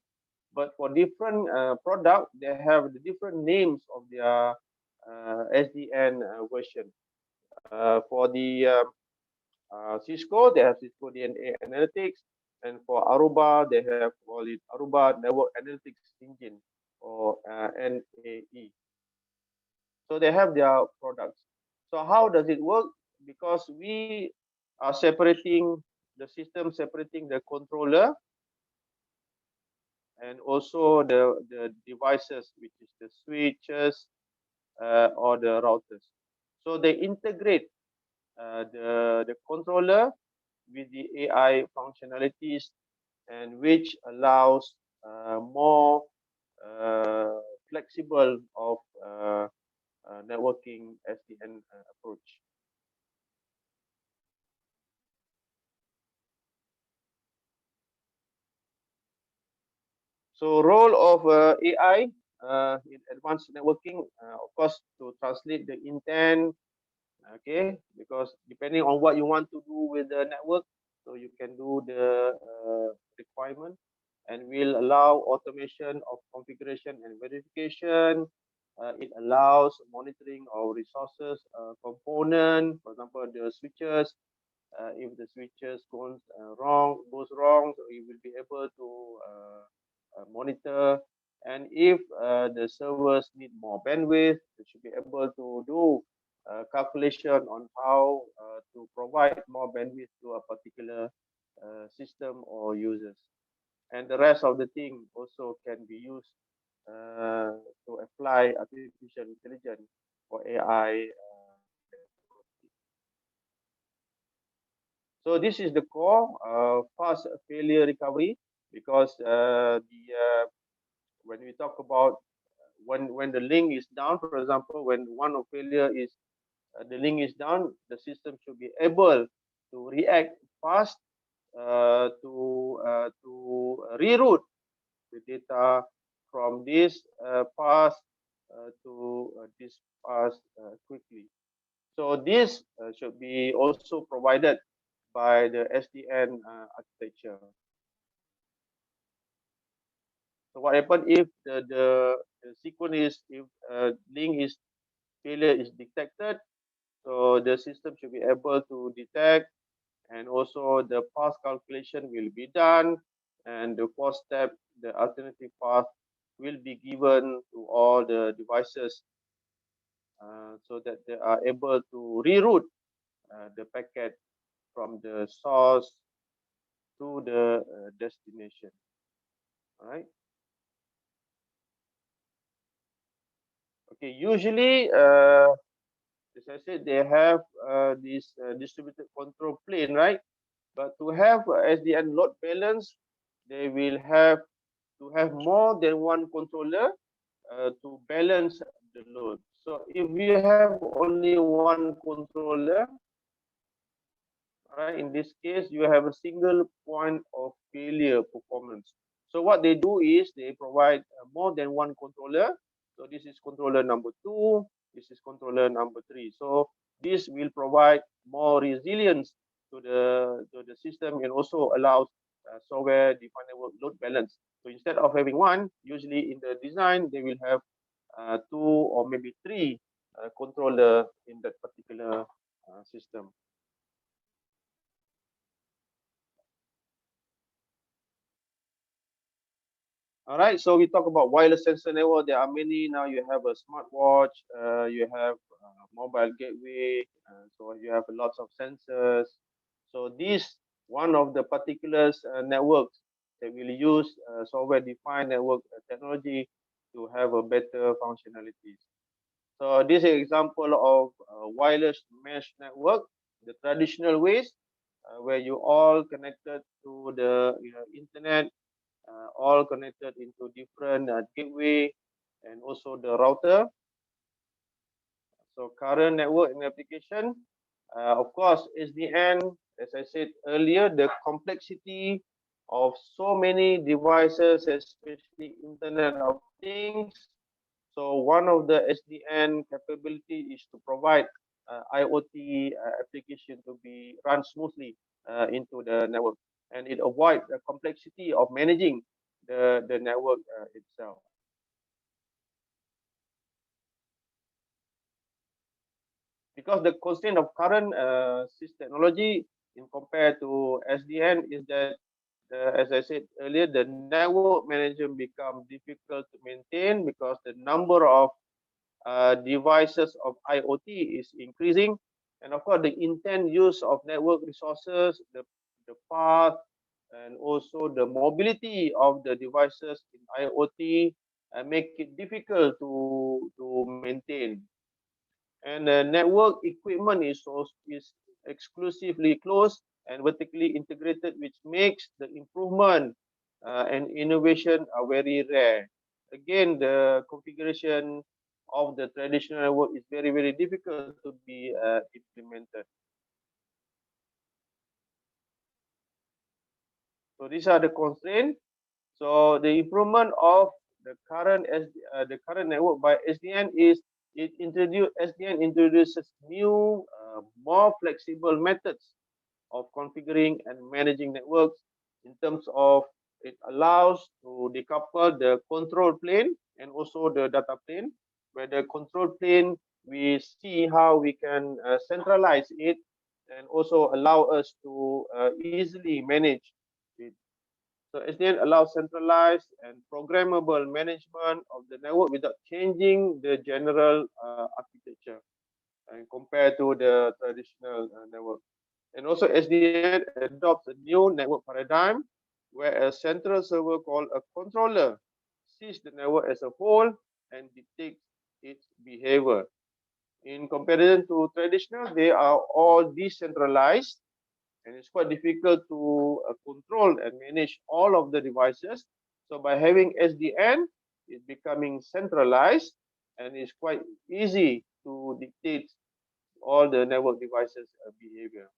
but for different product, they have the different names of their SDN version. For the Cisco, they have Cisco DNA Analytics, and for Aruba, they have called it Aruba Network Analytics Engine, or NAE. So they have their products. So how does it work? Because we are separating the system, separating the controller and also the devices, which is the switches or the routers. So they integrate the controller with the AI functionalities, and which allows more flexible of networking SDN approach. So role of AI in advanced networking, of course, to translate the intent, okay, because depending on what you want to do with the network, so you can do the requirement, and will allow automation of configuration and verification. It allows monitoring of resources, component, for example, the switches. If the switches goes wrong, so you will be able to monitor. And if the servers need more bandwidth, you should be able to do calculation on how to provide more bandwidth to a particular system or users. And the rest of the thing also can be used to apply artificial intelligence for AI. So this is the core fast failure recovery, because when we talk about when the link is down, for example, when one of failure is the link is down, the system should be able to react fast to reroute the data from this path to this path quickly. So this should be also provided by the Sdn architecture. So what happens if the sequence is, if link is failure is detected, so the system should be able to detect, and also the path calculation will be done, and the fourth step, the alternative path will be given to all the devices so that they are able to reroute the packet from the source to the destination. All right. Okay. Usually, as I said, they have this distributed control plane, right? But to have SDN load balance, they will have to have more than one controller to balance the load. So if you have only one controller, right, in this case, you have a single point of failure performance. So what they do is they provide more than one controller. So this is controller number 2, this is controller number 3. So this will provide more resilience to the system, and also allows software defined load balance. So instead of having one, usually in the design they will have 2 or maybe 3 controller in that particular system. All right, so we talk about wireless sensor network. There are many now. You have a smartwatch, you have mobile gateway, so you have lots of sensors. So this one of the particular networks that will use software-defined network technology to have a better functionalities. So this is an example of wireless mesh network, the traditional ways where you all connected to the internet, all connected into different gateway and also the router. So current network and application, of course, SDN, as I said earlier, the complexity of so many devices, especially Internet of Things. So one of the SDN capability is to provide IoT application to be run smoothly into the network, and it avoids the complexity of managing the network itself. Because the constraint of current SIS technology in compared to SDN is that, as I said earlier, the network management become difficult to maintain because the number of devices of IoT is increasing, and of course the intent use of network resources, the path, and also the mobility of the devices in IoT make it difficult to maintain. And the network equipment is exclusively closed and vertically integrated, which makes the improvement and innovation are very rare. Again, the configuration of the traditional network is very difficult to be implemented. So these are the constraints. So the improvement of the current network by SDN is SDN introduces new, more flexible methods of configuring and managing networks in terms of it allows to decouple the control plane and also the data plane, where the control plane we see how we can centralize it and also allow us to easily manage it. So SDN allows centralized and programmable management of the network without changing the general architecture and compared to the traditional network. And also SDN adopts a new network paradigm where a central server called a controller sees the network as a whole and dictates its behavior. In comparison to traditional, they are all decentralized, and it's quite difficult to control and manage all of the devices. So by having SDN, it's becoming centralized, and it's quite easy to dictate all the network devices behavior.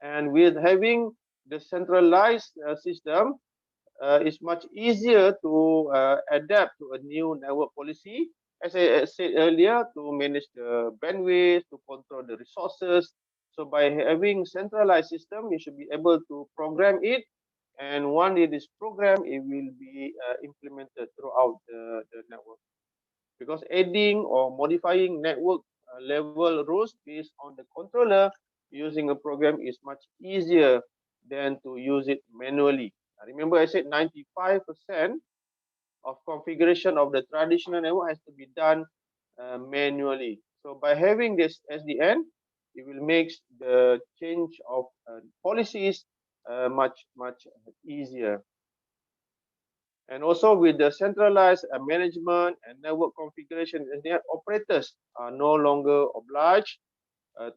And with having the centralized system, it's much easier to adapt to a new network policy. As I said earlier, to manage the bandwidth, to control the resources. So by having centralized system, you should be able to program it. And once it is programmed, it will be implemented throughout the network. Because adding or modifying network level rules based on the controller using a program is much easier than to use it manually. Remember I said 95% of configuration of the traditional network has to be done manually. So by having this SDN, it will make the change of policies much easier. And also with the centralized management and network configuration, SDN operators are no longer obliged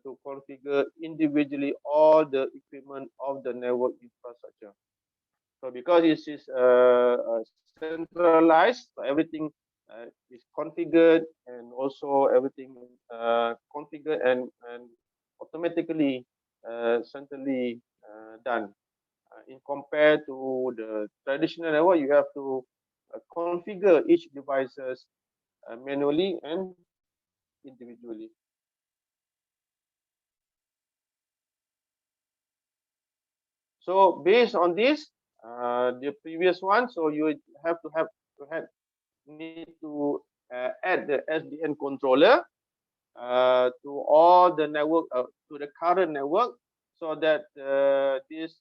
to configure individually all the equipment of the network infrastructure. So because this is centralized, so everything is configured and also everything configured and automatically centrally done. In compared to the traditional network, you have to configure each devices manually and individually. So based on this, the previous one, so you have need to add the SDN controller to all the network to the current network, so that this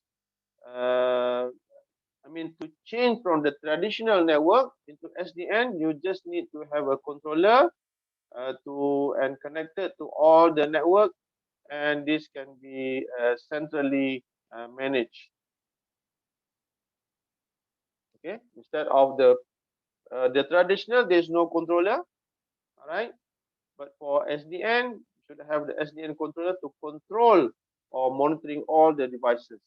to change from the traditional network into SDN, you just need to have a controller and connected to all the network, and this can be centrally managed. Okay, instead of the traditional, there's no controller. All right, but for SDN, you should have the SDN controller to control or monitoring all the devices.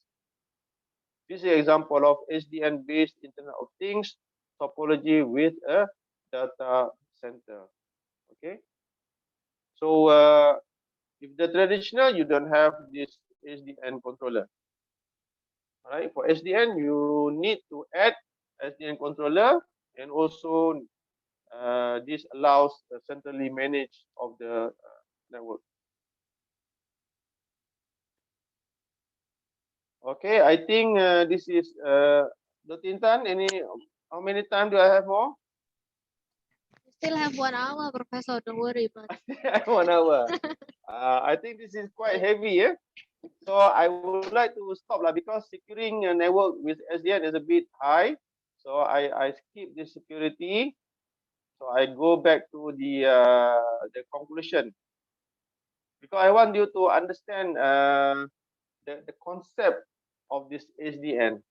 This is an example of SDN-based Internet of Things topology with a data center. Okay, so if the traditional, you don't have this SDN controller. All right, for SDN, you need to add SDN controller, and also this allows the centrally managed of the network. Okay, I think this is Dr. Intan, how many time do I have more? Still have 1 hour, Professor. Don't worry about it. 1 hour. I think this is quite heavy, yeah. So I would like to stop because securing a network with SDN is a bit high. So I skip the security. So I go back to the conclusion because I want you to understand the concept of this SDN.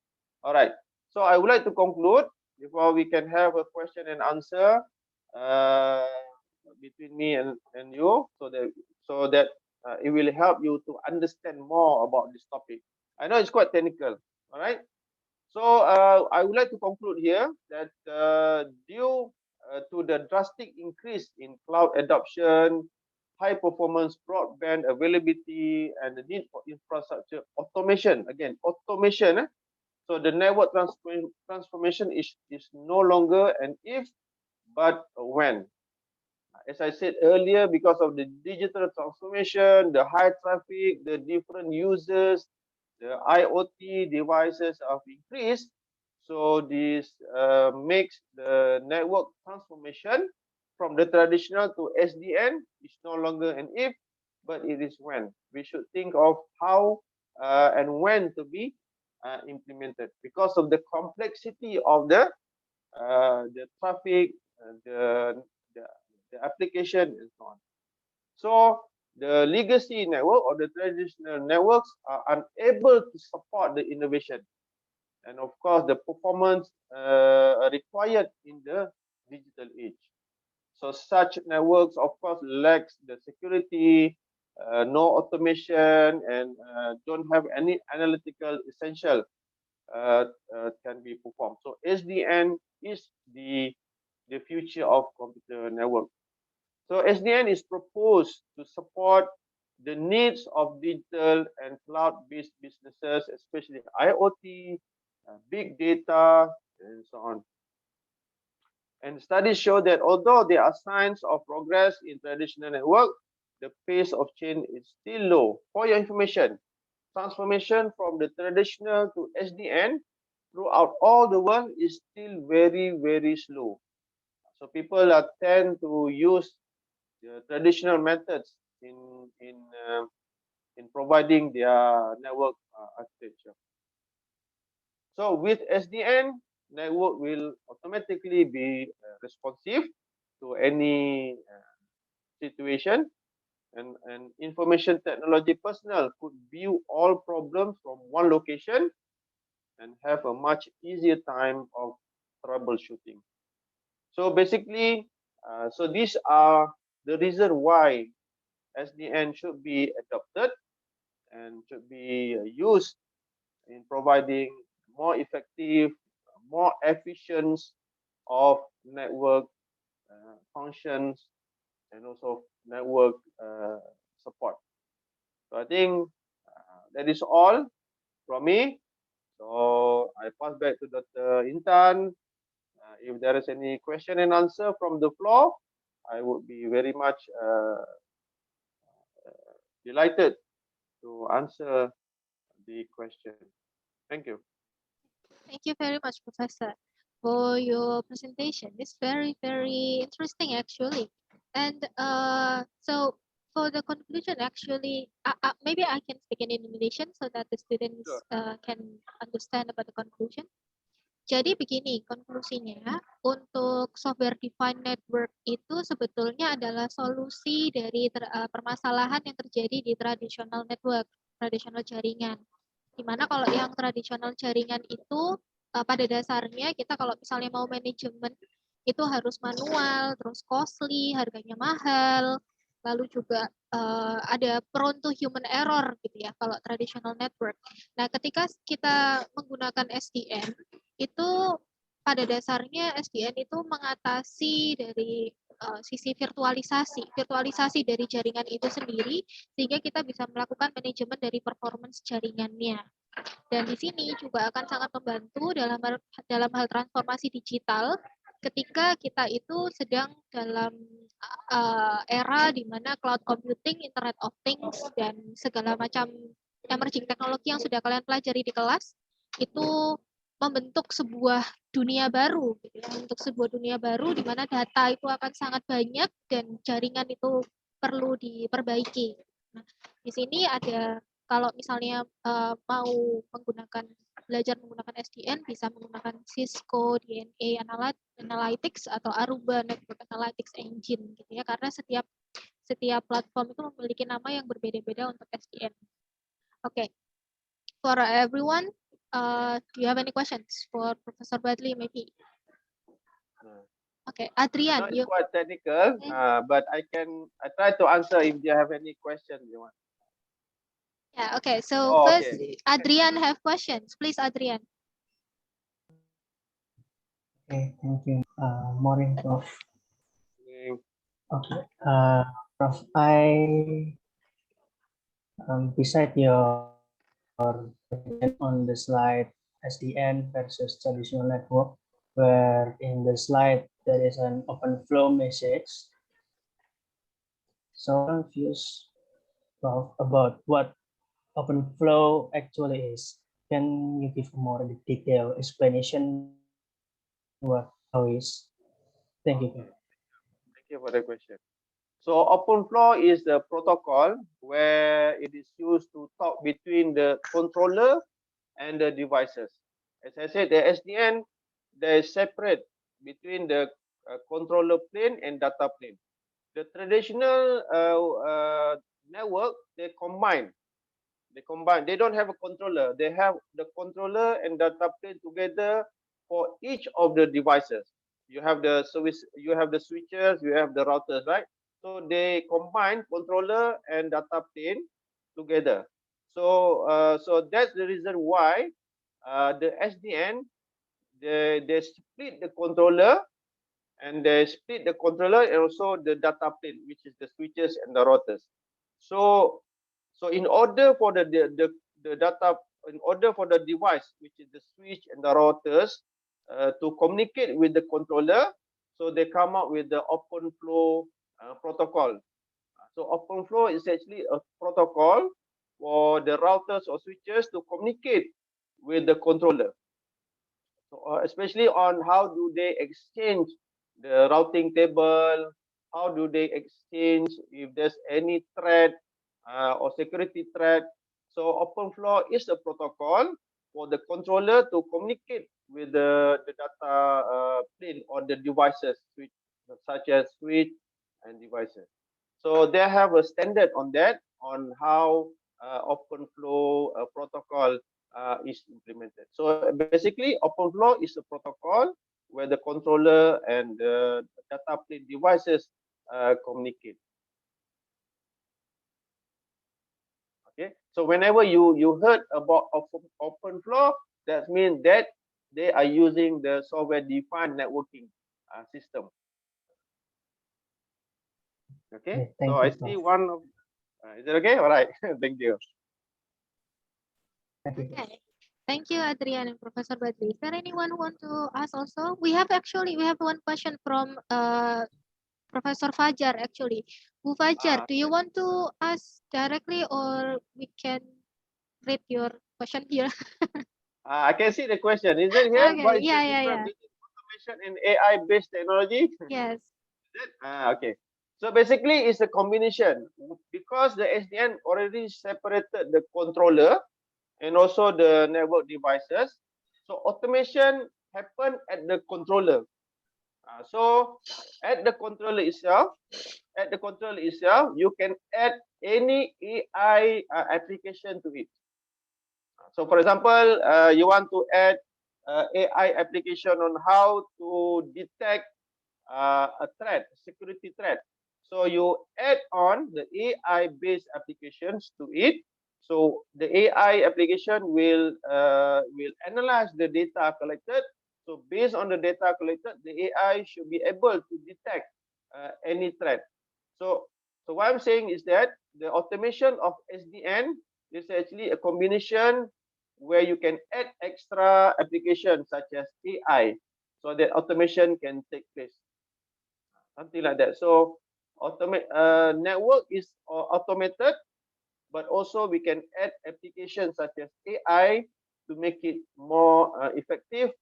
All right. So I would like to conclude before we can have a question and answer between me and you, so that it will help you to understand more about this topic. I know it's quite technical. All right. So I would like to conclude here that due to the drastic increase in cloud adoption, high performance broadband availability, and the need for infrastructure automation. Again, automation. So the network transformation is no longer an if, but a when. As I said earlier, because of the digital transformation, the high traffic, the different users, the IoT devices have increased. So this makes the network transformation from the traditional to SDN is no longer an if, but it is when. We should think of how and when to be implemented because of the complexity of the traffic, the, the application, and so on. So the legacy network or the traditional networks are unable to support the innovation and of course the performance required in the digital age. So such networks of course lacks the security, no automation, and don't have any analytical essential can be performed. So SDN is the future of computer network. So SDN is proposed to support the needs of digital and cloud-based businesses, especially IoT, big data, and so on. And studies show that although there are signs of progress in traditional network, the pace of change is still low. For your information, transformation from the traditional to SDN throughout all the world is still very, very slow. So people tend to use the traditional methods in providing their network architecture. So with SDN, network will automatically be responsive to any situation, and information technology personnel could view all problems from one location and have a much easier time of troubleshooting. So basically, so these are the reason why SDN should be adopted and should be used in providing more effective, more efficient of network functions and also network support. So I think that is all from me. So I pass back to Dr. Intan. If there is any question and answer from the floor, I would be very much delighted to answer the question. Thank you. Thank you very much, Professor, for your presentation. It's very, very interesting, actually. And so for the conclusion, actually, maybe I can speak in Indonesian so that the students can understand about the conclusion. Jadi begini konklusinya, untuk software defined network itu sebetulnya adalah solusi dari permasalahan yang terjadi di traditional network, traditional jaringan. Dimana kalau yang tradisional jaringan itu pada dasarnya kita kalau misalnya mau manajemen itu harus manual, terus costly, harganya mahal, lalu juga ada prone to human error gitu ya kalau traditional network. Nah, ketika kita menggunakan SDN itu pada dasarnya SDN itu mengatasi dari sisi virtualisasi dari jaringan itu sendiri sehingga kita bisa melakukan manajemen dari performance jaringannya. Dan di sini juga akan sangat membantu dalam hal transformasi digital ketika kita itu sedang dalam era di mana cloud computing, Internet of Things, dan segala macam emerging teknologi yang sudah kalian pelajari di kelas itu membentuk sebuah dunia baru, gitu ya, untuk sebuah dunia baru di mana data itu akan sangat banyak dan jaringan itu perlu diperbaiki. Nah, di sini ada kalau misalnya mau belajar menggunakan SDN bisa menggunakan Cisco DNA Analytics atau Aruba Network Analytics Engine gitu ya, karena setiap platform itu memiliki nama yang berbeda-beda untuk SDN. Okay, for everyone, do you have any questions for Professor Bradley maybe? Okay, Adrian, It's quite technical, but I try to answer if you have any questions you want. Yeah, okay. So first, Adrian have questions. Please, Adrian. Okay, thank you. Morning, Prof. Okay, Prof, beside your on the slide SDN versus traditional network, where in the slide there is an open flow message. So I'm confused, Prof, about what open flow actually is. Can you give a more detailed explanation what how is? Thank you. Thank you for the question. So OpenFlow is the protocol where it is used to talk between the controller and the devices. As I said, the SDN, there is separate between the controller plane and data plane. The traditional network, they combine. They don't have a controller. They have the controller and data plane together for each of the devices. You have the service, you have the switches, you have the routers, right? So they combine controller and data plane together. So so that's the reason why the SDN they split the controller and they split the controller and also the data plane, which is the switches and the routers. So in order for the data, in order for the device, which is the switch and the routers, to communicate with the controller, so they come up with the open flow protocol. So open flow is actually a protocol for the routers or switches to communicate with the controller. So especially on how do they exchange the routing table, how do they exchange if there's any threat or security threat. So OpenFlow is a protocol for the controller to communicate with the data plane or the devices, such as switch and devices. So they have a standard on that, on how OpenFlow protocol is implemented. So basically, OpenFlow is a protocol where the controller and the data plane devices communicate. Okay, so whenever you heard about OpenFlow, that means that they are using the software-defined networking system. Okay, so I see one of. Is it okay? All right. Thank you. Okay. Thank you, Adrian and Professor Badri. Is there anyone who want to ask also? We have one question from Professor Fajar actually. Bu Fajar, do you want to ask directly or we can read your question here? I can see the question. Is it here? Okay. What is the Yeah. difference between automation and AI-based technology? Yes. Okay. So basically, it's a combination because the SDN already separated the controller and also the network devices. So automation happen at the controller. So at the controller itself, you can add any AI application to it. So for example, you want to add AI application on how to detect a threat, security threat. So you add on the AI-based applications to it. So the AI application will analyze the data collected. So based on the data collected, the AI should be able to detect any threat. So what I'm saying is that the automation of SDN is actually a combination where you can add extra applications such as AI, so that automation can take place. Something like that. So network is automated, but also we can add applications such as AI to make it more effective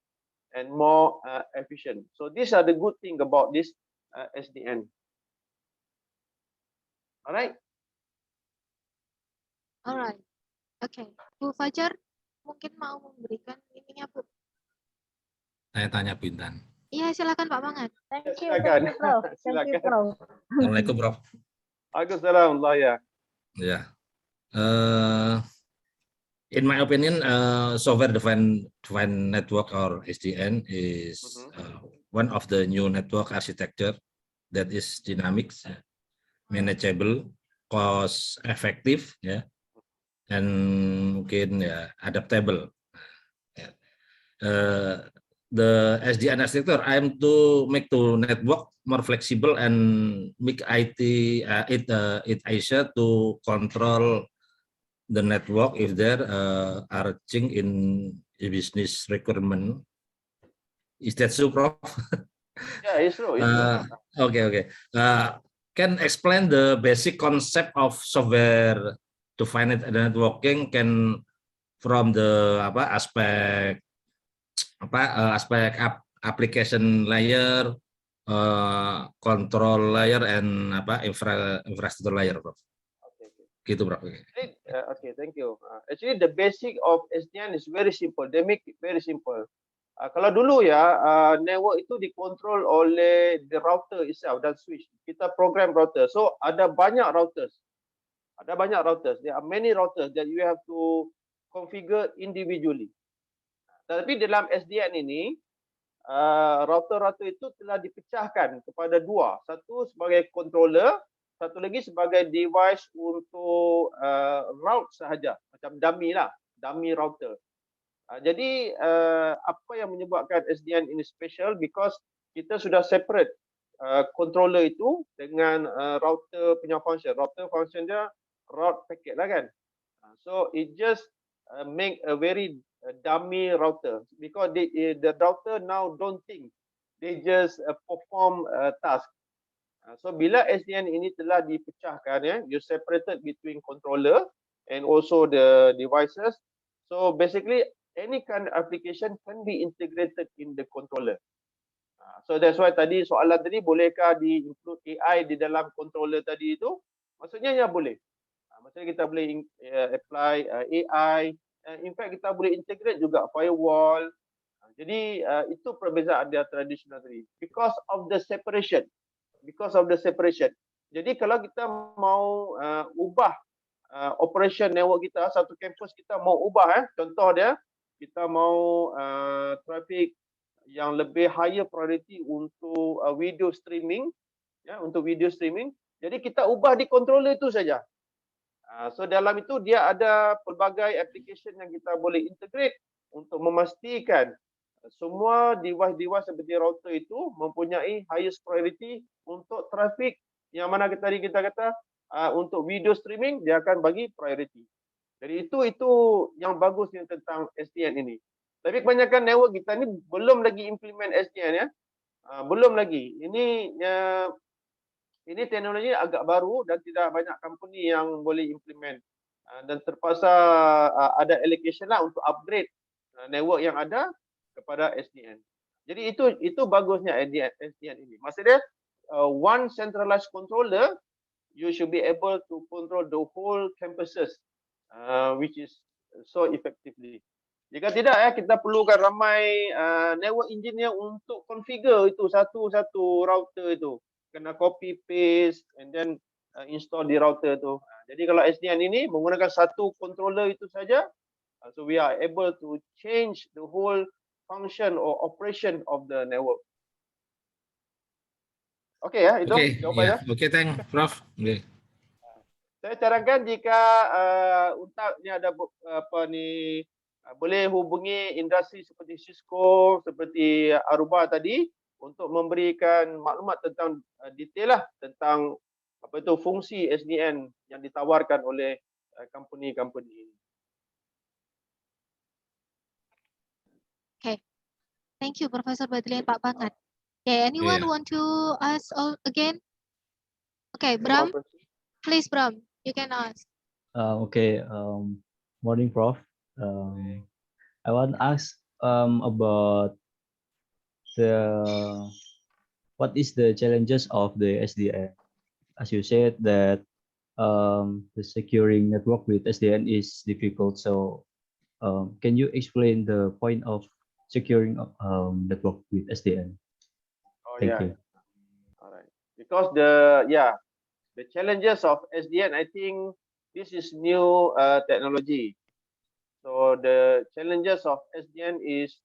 and more efficient. So these are the good thing about this SDN. Alright. Alright. Oke. Bu Fajar mungkin mau memberikan ininya, Bu. Saya tanya Bu Intan. Iya, silakan Pak Mangat. Thank you, Silakan. Prof. Thank you, Silakan. Prof. Assalamualaikum, Prof. Waalaikumsalam ya. Ya. In my opinion, software-defined network or SDN is one of the new network architecture that is dynamic, manageable, cost effective, ya, and mungkin ya adaptable. The SDN architecture aim to make the network more flexible and make it easier to control the network if there are change in business requirement. Is that so, Prof? Yeah, it's true. It's true. Okay. Can explain the basic concept of software-defined networking can from the aspect application layer, control layer, and infrastructure layer, Prof. Gitu, Prof. Okay, thank you. Actually, the basic of SDN is very simple. They make it very simple. Kalau dulu ya, network itu dikontrol oleh the router itself dan switch. Kita program router. So ada banyak routers. There are many routers that you have to configure individually. Tapi dalam SDN ini, router-router itu telah dipecahkan kepada dua. Satu sebagai controller, satu lagi sebagai device untuk route sahaja, macam dummy router. Jadi apa yang menyebabkan SDN ini special because kita sudah separate controller itu dengan router punya function. Router function dia route packet lah kan. So it just make a very dummy router because the router now don't think, they just perform task. So bila SDN ini telah dipecahkan, ya, you separated between controller and also the devices. So basically any kind of application can be integrated in the controller. So that's why tadi soalan tadi, bolehkah di include AI di dalam controller tadi itu? Maksudnya ya boleh. Maksudnya kita boleh apply AI. In fact kita boleh integrate juga firewall. Jadi itu perbezaan dia tradisional tadi. Because of the separation. Jadi kalau kita mau ubah operation network kita, satu kampus kita mau ubah, contoh dia, kita mau traffic yang lebih higher priority untuk video streaming, ya, untuk video streaming. Jadi kita ubah di controller itu saja. So dalam itu dia ada pelbagai application yang kita boleh integrate untuk memastikan semua device-device seperti router itu mempunyai highest priority untuk traffic yang mana tadi kita kata untuk video streaming dia akan bagi priority. Jadi itu yang bagusnya tentang SDN ini. Tapi kebanyakan network kita ni belum lagi implement SDN, ya. Belum lagi. Ini teknologi agak baru dan tidak banyak company yang boleh implement. Dan terpaksa ada allocation lah untuk upgrade network yang ada kepada SDN. Jadi itu bagusnya SDN ini. Maksudnya one centralized controller, you should be able to control the whole campuses, which is so effectively. Jika tidak, ya, kita perlukan ramai network engineer untuk configure itu satu router itu. Kena copy paste and then install di router tu. Jadi kalau SDN ini menggunakan satu controller itu saja, so we are able to change the whole function or operation of the network. Okey ya, itu jawabannya. Oke, thank Prof. Okay. Saya sarankan jika Untak ni ada boleh hubungi industri seperti Cisco, seperti Aruba tadi untuk memberikan maklumat tentang detail lah tentang fungsi SDN yang ditawarkan oleh company-company ini. Okay. Thank you, Professor Badlian, Pak Bangat. Okay, anyone want to ask again? Okay, Bram, please, Bram, you can ask. Okay, morning, Prof. I want to ask about the what is the challenges of the SDN? As you said that the securing network with SDN is difficult. So can you explain the point of securing network with SDN? Oh Thank yeah. you. All right. Because the challenges of SDN, I think this is new technology. So the challenges of SDN is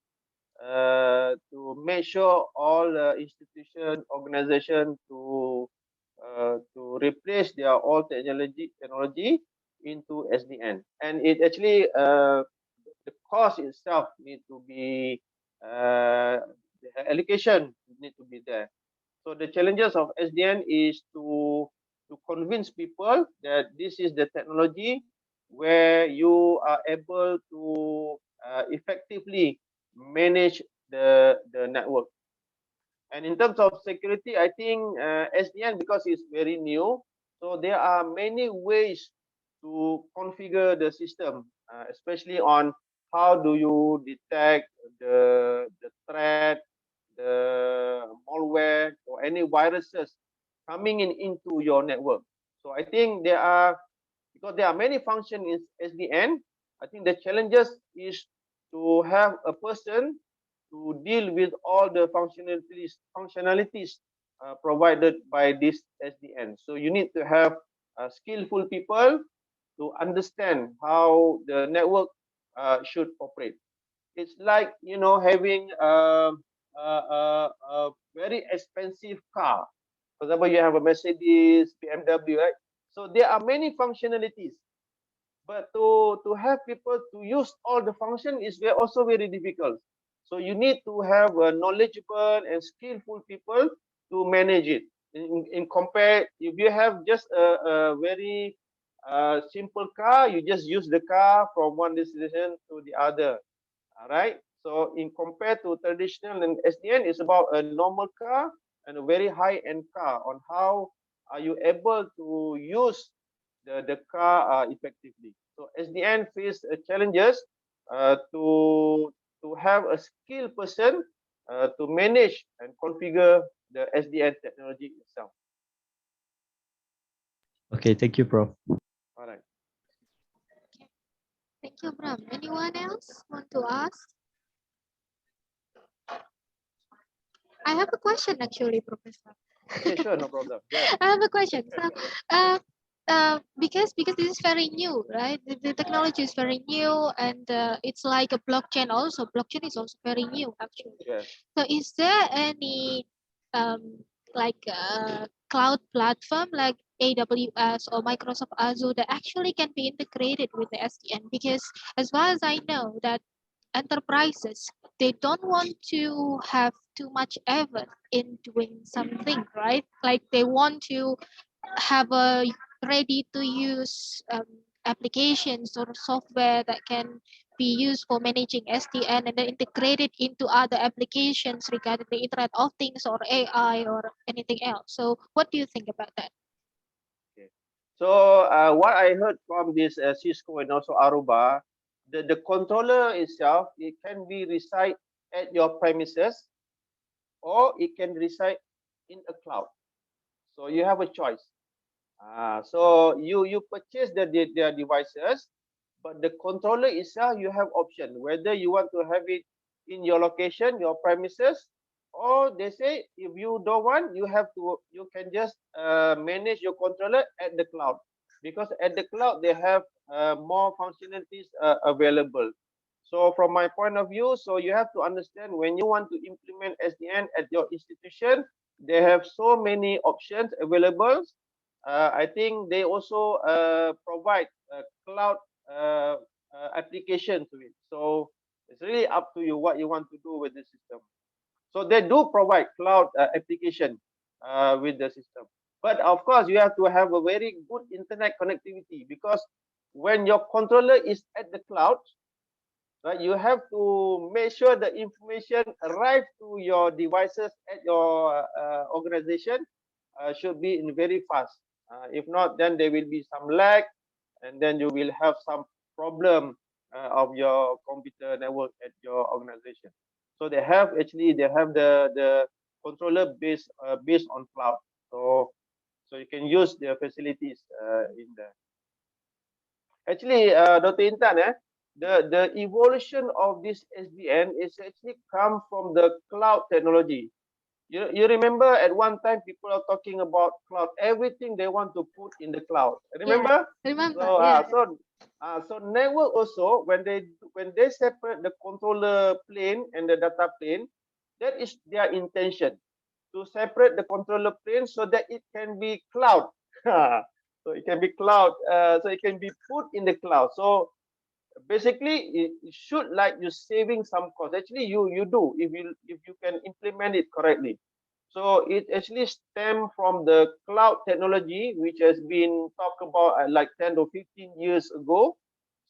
to make sure all the institution, organization to replace their old technology into SDN, and it actually the cost itself need to be the allocation need to be there. So the challenges of SDN is to convince people that this is the technology where you are able to effectively manage the network. And in terms of security, I think SDN, because it's very new, so there are many ways to configure the system, especially on how do you detect the threat, the malware, or any viruses coming into your network. So I think because there are many functions in SDN, I think the challenges is to have a person to deal with all the functionalities provided by this SDN. So you need to have skillful people to understand how the network should operate. It's like having a very expensive car. For example, you have a Mercedes, BMW, right? So there are many functionalities, but to have people to use all the function is also very difficult. So you need to have knowledgeable and skillful people to manage it. In compare, if you have just a very simple car, you just use the car from one destination to the other. All right. So in compared to traditional and SDN, it's about a normal car and a very high-end car on how are you able to use the car effectively. So SDN face challenges to have a skilled person to manage and configure the SDN technology itself. Okay, thank you, Prof. All right. Thank you, Bram. Anyone else want to ask? I have a question actually, Professor. Okay, sure, no problem. Yes. I have a question. So, because this is very new, right? The technology is very new, and it's like a blockchain also. Blockchain is also very new, actually. Yes. So, is there any like cloud platform like AWS or Microsoft Azure that actually can be integrated with the SDN? Because as far as I know, that enterprises, they don't want to have too much effort in doing something, right? Like they want to have a ready to use applications or software that can be used for managing SDN and then integrate it into other applications regarding the Internet of Things or AI or anything else. So what do you think about that? Okay. So what I heard from this Cisco and also Aruba, the controller itself, it can be reside at your premises or it can reside in a cloud. So you have a choice. So you purchase their devices, but the controller itself you have option whether you want to have it in your location, your premises, or they say if you don't want, you can just manage your controller at the cloud, because at the cloud they have more functionalities available. So from my point of view, so you have to understand when you want to implement SDN at your institution, they have so many options available. I think they also provide a cloud application to it. So it's really up to you what you want to do with the system. So they do provide cloud application with the system. But of course, you have to have a very good internet connectivity, because when your controller is at the cloud, right, you have to make sure the information arrive to your devices at your organization should be in very fast. If not, then there will be some lag, and then you will have some problem of your computer network at your organization. So they have the controller based on cloud. So you can use their facilities in there. Actually, Dr. Intan, the evolution of this SDN is actually come from the cloud technology. You remember at one time people are talking about cloud, everything they want to put in the cloud. Remember? Yeah, remember. So Yeah. so network also when they separate the controller plane and the data plane, that is their intention to separate the controller plane so that it can be cloud. So it can be cloud. So it can be put in the cloud. So basically, it should like you saving some cost. Actually, you do if you can implement it correctly. So it actually stem from the cloud technology, which has been talked about like 10 to 15 years ago.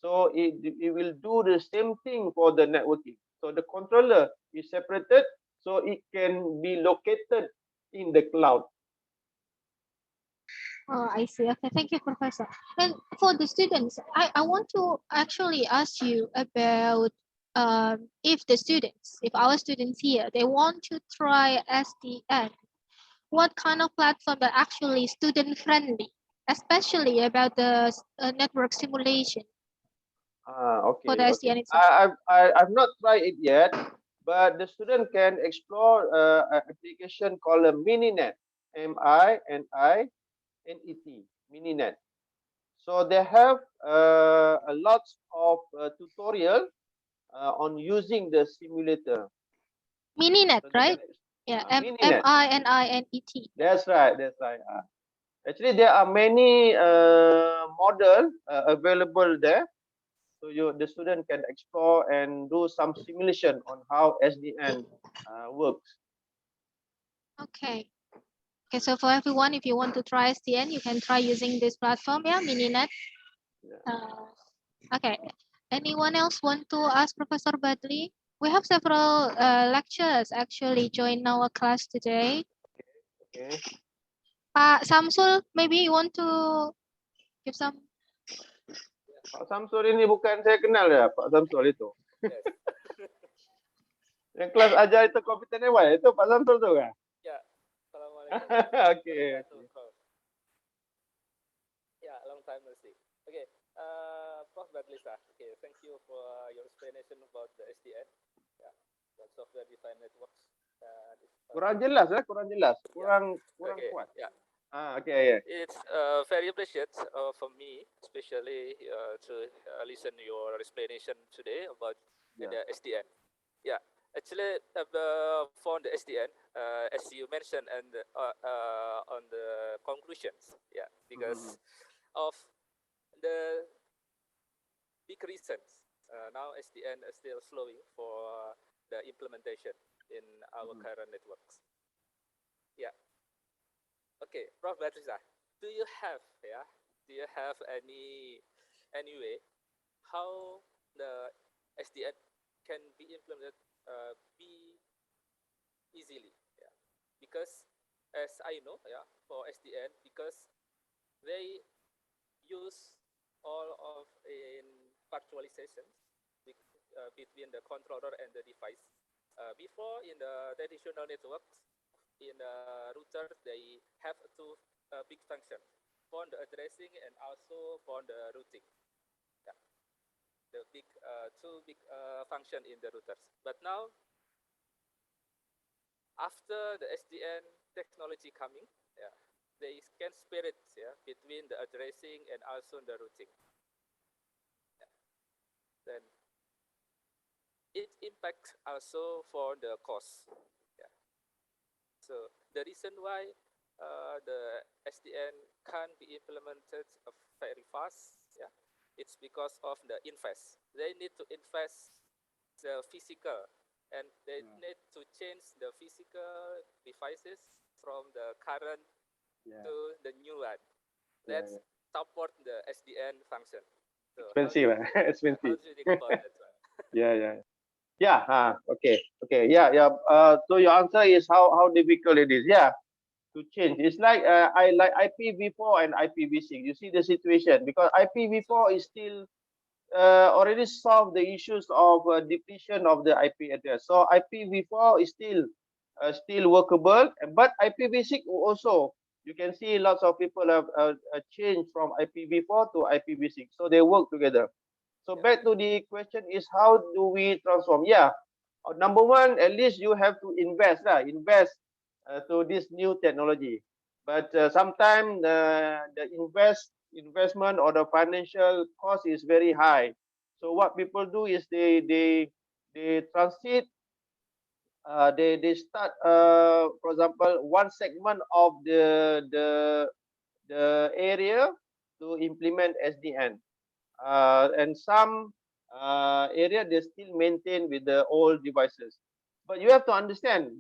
So it will do the same thing for the networking. So the controller is separated, so it can be located in the cloud. Oh, I see. Okay, thank you, Professor. And for the students, I want to actually ask you about if our students here, they want to try SDN, what kind of platform that actually student friendly, especially about the network simulation for the Okay. SDN itself. I've not tried it yet, but the student can explore an application called a MiniNet, MININET, MiniNet. So they have a lot of tutorial on using the simulator. MiniNet, So right? Yeah, MiniNet. MININET. That's right. That's right. Actually, there are many model available there. So the student can explore and do some simulation on how SDN works. Okay. Okay, so for everyone, if you want to try SDN, you can try using this platform, yeah, MiniNet. Okay. Anyone else want to ask Professor Badli? We have several lectures actually join our class today. Okay. Pak Samsul, maybe you want to give some. Pak Samsul ini bukan saya kenal ya, Pak Samsul itu. Yes. Yang kelas ajar itu komputer network itu Pak Samsul tu kan? Ya. Assalamualaikum. Okay. Yeah, long time no see. Okay. Prof. Badlisa. Okay, thank you for your explanation about the SDN. Yeah, the software defined networks. Kurang jelas ya, kurang jelas, kurang okay. kuat. Yeah. Okay. Yeah. It's very appreciate for me, especially to listen your explanation today about the SDN. Yeah, actually, for the SDN, as you mentioned, and on the conclusions, yeah, because of the big reasons, now SDN is still slowing for the implementation in our current networks. Yeah. Okay, Prof. Batrisa, do you have any way how the SDN can be implemented be easily? Yeah, because as I know, yeah, for SDN, because they use all of in virtualization between the controller and the device. Before in the traditional networks, in the router, they have two big functions for the addressing and also for the routing. Yeah, the big two big function in the routers. But now, after the SDN technology coming, yeah, they can split it, yeah, between the addressing and also the routing. Yeah. Then it impacts also for the cost. Yeah. So the reason why the SDN can be implemented very fast, yeah, it's because of the invest. They need to invest the physical, and they need to change the physical devices from the current to the new one. Let's support the SDN function. So Expensive, expensive. How do you think about that one? Yeah. Okay. Yeah. So your answer is how difficult it is. Yeah, to change. It's like I like IPv4 and IPv6. You see the situation because IPv4 is still already solved the issues of depletion of the IP address. So IPv4 is still workable, but IPv6 also, you can see lots of people have changed from IPv4 to IPv6, so they work together. So back to the question is, how do we transform? Yeah, number one, at least you have to invest to this new technology. But sometimes the investment or the financial cost is very high. So what people do is they transit, they start, for example, one segment of the area to implement SDN, and some area they still maintain with the old devices. But you have to understand,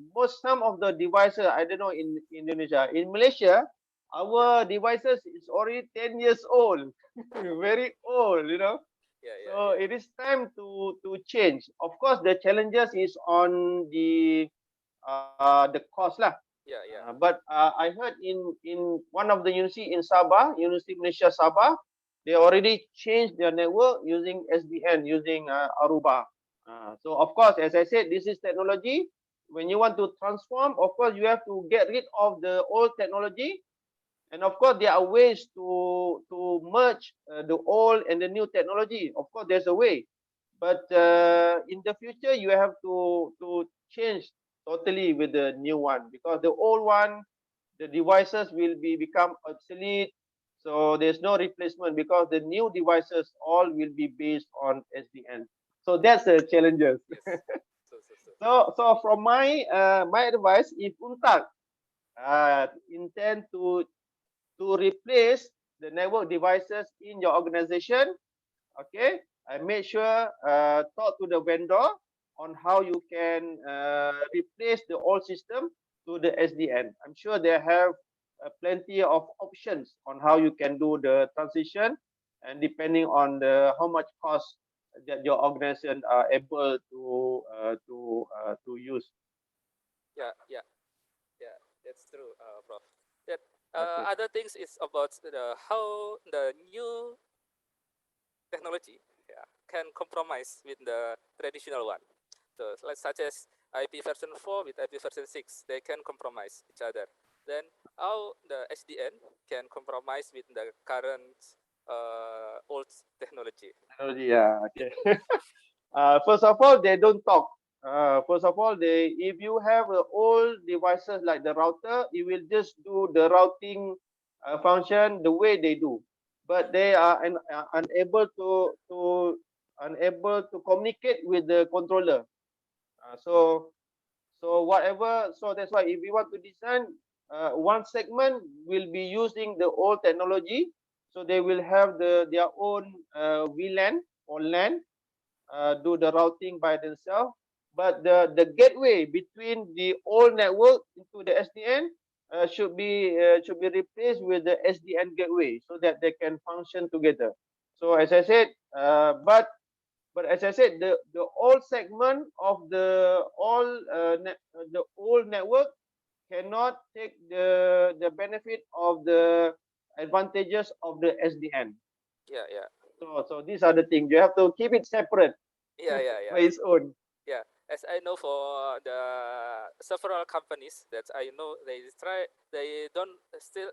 some of the devices, I don't know in Indonesia, in Malaysia, our devices is already 10 years old, very old, you know. So it is time to change. Of course, the challenges is on the cost lah. But I heard in one of the university in Sabah, University Malaysia Sabah, they already changed their network using SDN, using Aruba. So of course, as I said, this is technology. When you want to transform, of course, you have to get rid of the old technology. And of course, there are ways to merge the old and the new technology. Of course, there's a way. But in the future, you have to change totally with the new one, because the old one, the devices will become obsolete. So there's no replacement, because the new devices all will be based on SDN. So that's the challenges. So from my advice, if UNTAC intend to replace the network devices in your organization, okay, I make sure talk to the vendor on how you can replace the old system to the SDN. I'm sure they have plenty of options on how you can do the transition, and depending on the how much cost that your organization are able to use. Yeah, that's true, Prof. That other things is about how the new technology can compromise with the traditional one. So such as IP version 4 with IP version 6, they can compromise each other. Then how the SDN can compromise with the current old technology. Yeah, okay. First of all, they don't talk. First of all, if you have old devices like the router, you will just do the routing function the way they do, but they are unable to communicate with the controller. So whatever. So that's why if we want to design, one segment will be using the old technology, so they will have their own VLAN or LAN. Do the routing by themselves, but the gateway between the old network into the SDN should be replaced with the SDN gateway, so that they can function together. So as I said, but as I said, the old segment of the old network cannot take the benefit of the advantages of the SDN. Yeah. So these are the things. You have to keep it separate. Yeah. By its own. Yeah, as I know, for the several companies that I know, they still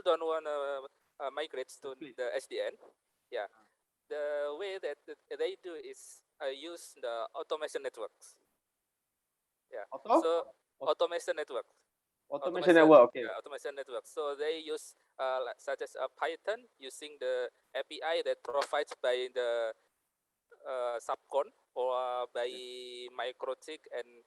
don't want to migrate to the SDN. Yeah, the way that they do is use the automation networks. Yeah, so automation network. Automation network, okay. Yeah, automation network. So they use such as Python, using the API that provides by the subcon or by MikroTik and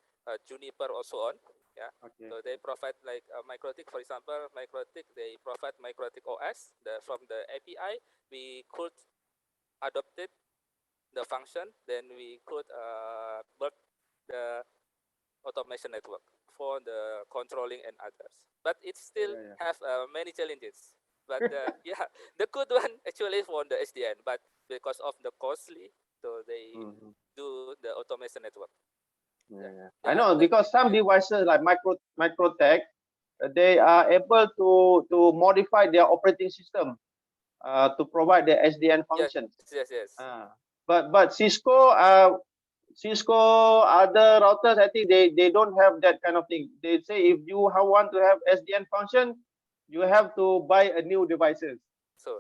Juniper or so on. Yeah. Okay. So they provide like MikroTik, for example, MikroTik, they provide MikroTik OS. From the API, we could adopt it, the function, then we could build the automation network for the controlling and others. But it still have many challenges. But yeah, the good one actually for the SDN, but because of the costly, so they do the automation network. Yeah. I know, because some devices like MikroTik, they are able to modify their operating system to provide the SDN functions. Yes. but Cisco other routers, I think they don't have that kind of thing. They say if you want to have SDN function, you have to buy a new devices. So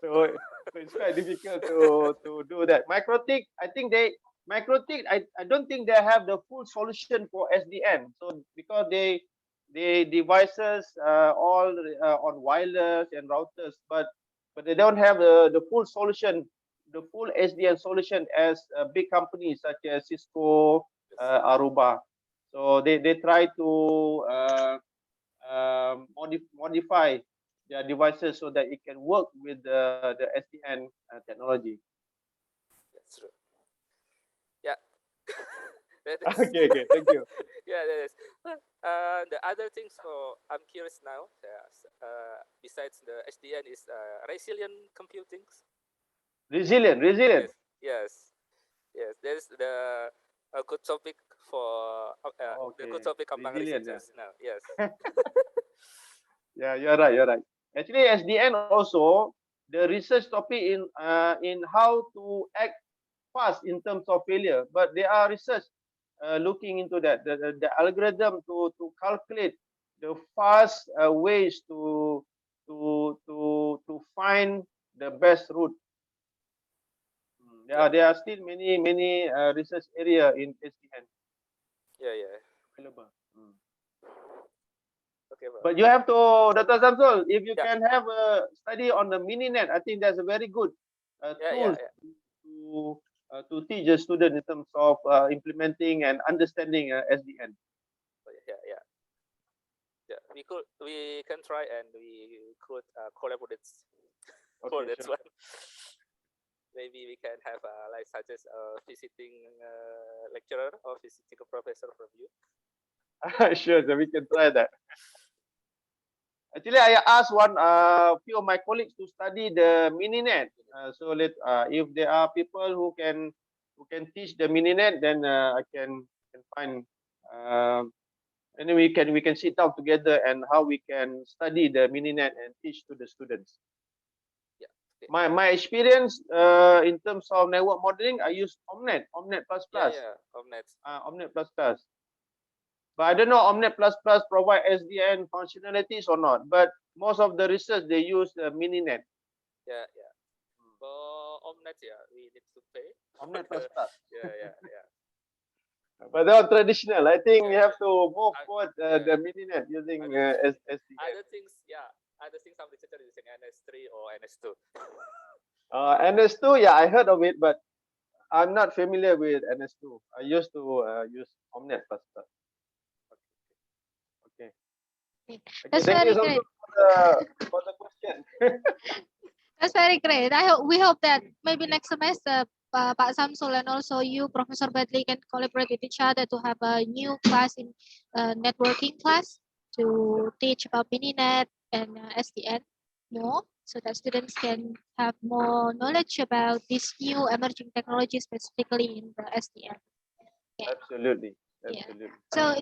It's quite difficult to do that. MikroTik, I don't think they have the full solution for SDN. So because they devices all on wireless and routers, but they don't have the full solution, the full SDN solution as big companies such as Cisco, Aruba. So they try to modify their devices so that it can work with the SDN technology. that's true. Yeah. That is, Okay, thank you. yeah, that is. The other things, so I'm curious now. Besides the SDN, is resilient computing. Resilient. Yes. There's a good topic for the good topic among Resilient, researchers now. Yes. Yeah, you're right. Actually, SDN also the research topic in how to act fast in terms of failure, but there are research looking into that the algorithm to calculate the fast ways to find the best route. There are still many research area in SDN Yeah. available. Okay, bro. But you have to, Dr. Samsul, if you can have a study on the mininet, I think that's a very good tool to teach a student in terms of implementing and understanding SDN. Yeah, we can try and we could collaborate for Okay, that sure. one. Maybe we can have like suggest a visiting lecturer or visiting professor from you. Sure, so we can try that. Actually, I asked one few of my colleagues to study the mininet. So if there are people who can teach the mininet, then I can find. And then we can sit down together and how we can study the mininet and teach to the students. Yeah. Okay. My experience in terms of network modeling, I use Omnet plus plus. Yeah, Omnet. Omnet plus plus. But I don't know Omnet plus plus provide SDN functionalities or not. But most of the research they use mininet. Yeah. For Omnet, we need to pay. Omnet plus plus. Yeah. But they're traditional. I think we have to move forward the mininet using SDN. Other things some researchers using NS3 or NS2. NS2, I heard of it, but I'm not familiar with NS2. I used to use Omnet plus plus. Okay. That's Thank you very so great. much for the question. That's very great. We hope that maybe next semester, Pak Samsul and also you, Professor Badley, can collaborate with each other to have a new class in networking class to teach about mininet and SDN more, so that students can have more knowledge about this new emerging technology, specifically in the SDN. Okay. Absolutely. Yeah. So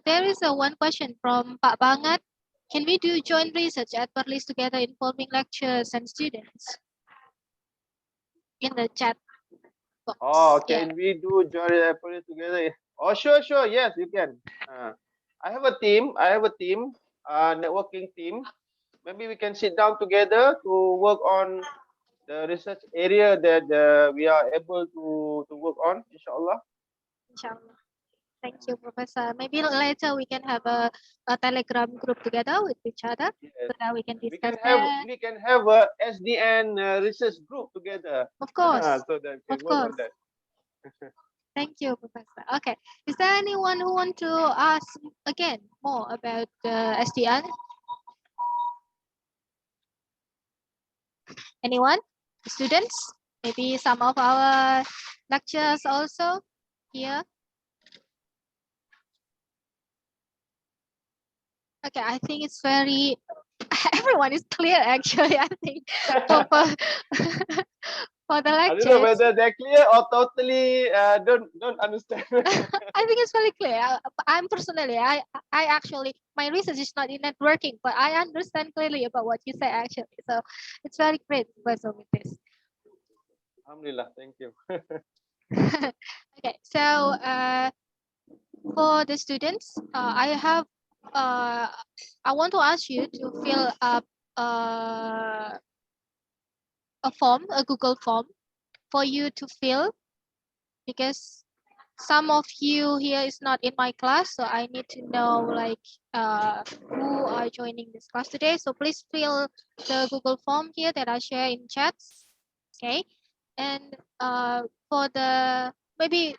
there is one question from Pak Bangat. Can we do joint research at Perlis together involving lecturers and students? In the chat box. Oh, can we do joint research together? Oh, sure. Yes, you can. I have a team, networking team. Maybe we can sit down together to work on the research area that we are able to work on, inshallah. Inshallah. Thank you, Professor. Maybe later we can have a Telegram group together with each other, so that we can discuss we can have a SDN research group together. Of course. So that we can work on that. Thank you, Professor. Okay. Is there anyone who want to ask again more about SDN? Anyone? Students? Maybe some of our lecturers also here. Okay, I think it's very, everyone is clear actually, I think, for the lecture. I don't know whether they're clear or totally don't understand. I think it's very clear. I'm personally, I actually, my research is not in networking, but I understand clearly about what you say actually. So it's very great to with this. Alhamdulillah, thank you. Okay, so for the students, I want to ask you to fill up a form, a Google form for you to fill, because some of you here is not in my class, so I need to know like who are joining this class today. So please fill the Google form here that I share in chats. Okay, and for the maybe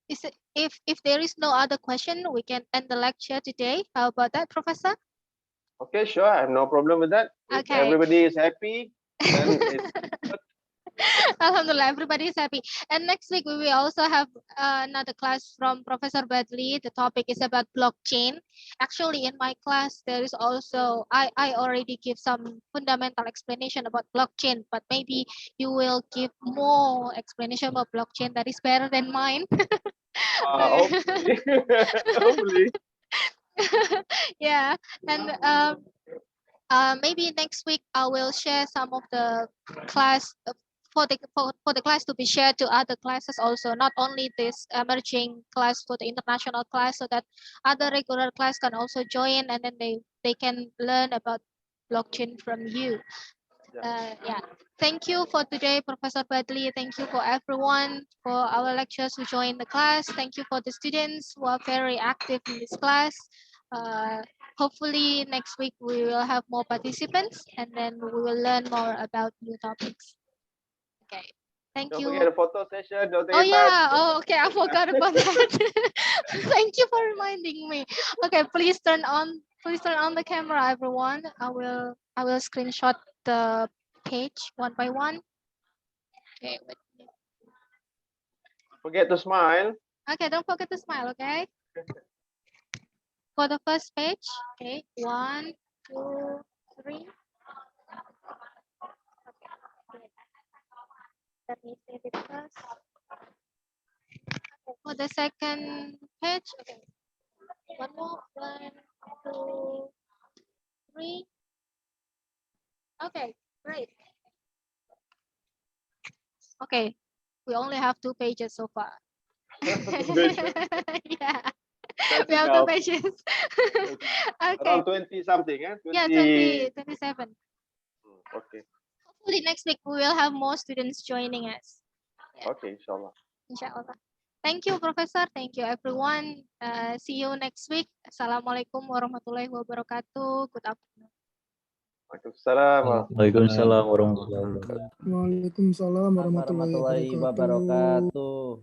if there is no other question, we can end the lecture today. How about that, Professor? Okay, sure. I have no problem with that. If Okay. everybody is happy, then it's Alhamdulillah, everybody is happy. And next week we will also have another class from Professor Badley. The topic is about blockchain. Actually, in my class, there is also I already give some fundamental explanation about blockchain, but maybe you will give more explanation about blockchain that is better than mine. hopefully. Hopefully. Yeah, and maybe next week I will share some of the class for the class to be shared to other classes also, not only this emerging class for the international class, so that other regular class can also join, and then they can learn about blockchain from you. Yeah, thank you for today, Professor Badley. Thank you for everyone, for our lecturers who joined the class. Thank you for the students who are very active in this class. Hopefully next week we will have more participants, and then we will learn more about new topics. Okay, thank Don't you. forget the photo session. Don't Oh take yeah, oh okay, I forgot about that. Thank you for reminding me. Okay, please turn on the camera, everyone. I will screenshot the page one by one. Okay, wait. Forget to smile. Okay, don't forget to smile, okay? For the first page, okay, 1, 2, 3. Okay, let me save it first. Okay, for the second page, okay, one more, 1, 2, 3. Okay, great. Okay, we only have 2 pages so far. Yeah, That's we have 2 enough. pages. Okay. Around 20 something, eh? 20. Yeah, 20, 27. Okay. Hopefully next week we will have more students joining us. Yeah. Okay, inshallah. Inshallah. Thank you, Professor. Thank you, everyone. See you next week. Assalamualaikum warahmatullahi wabarakatuh. Good afternoon. Waalaikumsalam. Waalaikumsalam warahmatullahi wabarakatuh. Waalaikumsalam warahmatullahi wabarakatuh.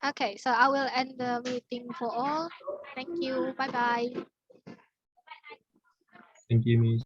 Okay, so I will end the meeting for all. Thank you. Bye-bye. Thank you, Miss.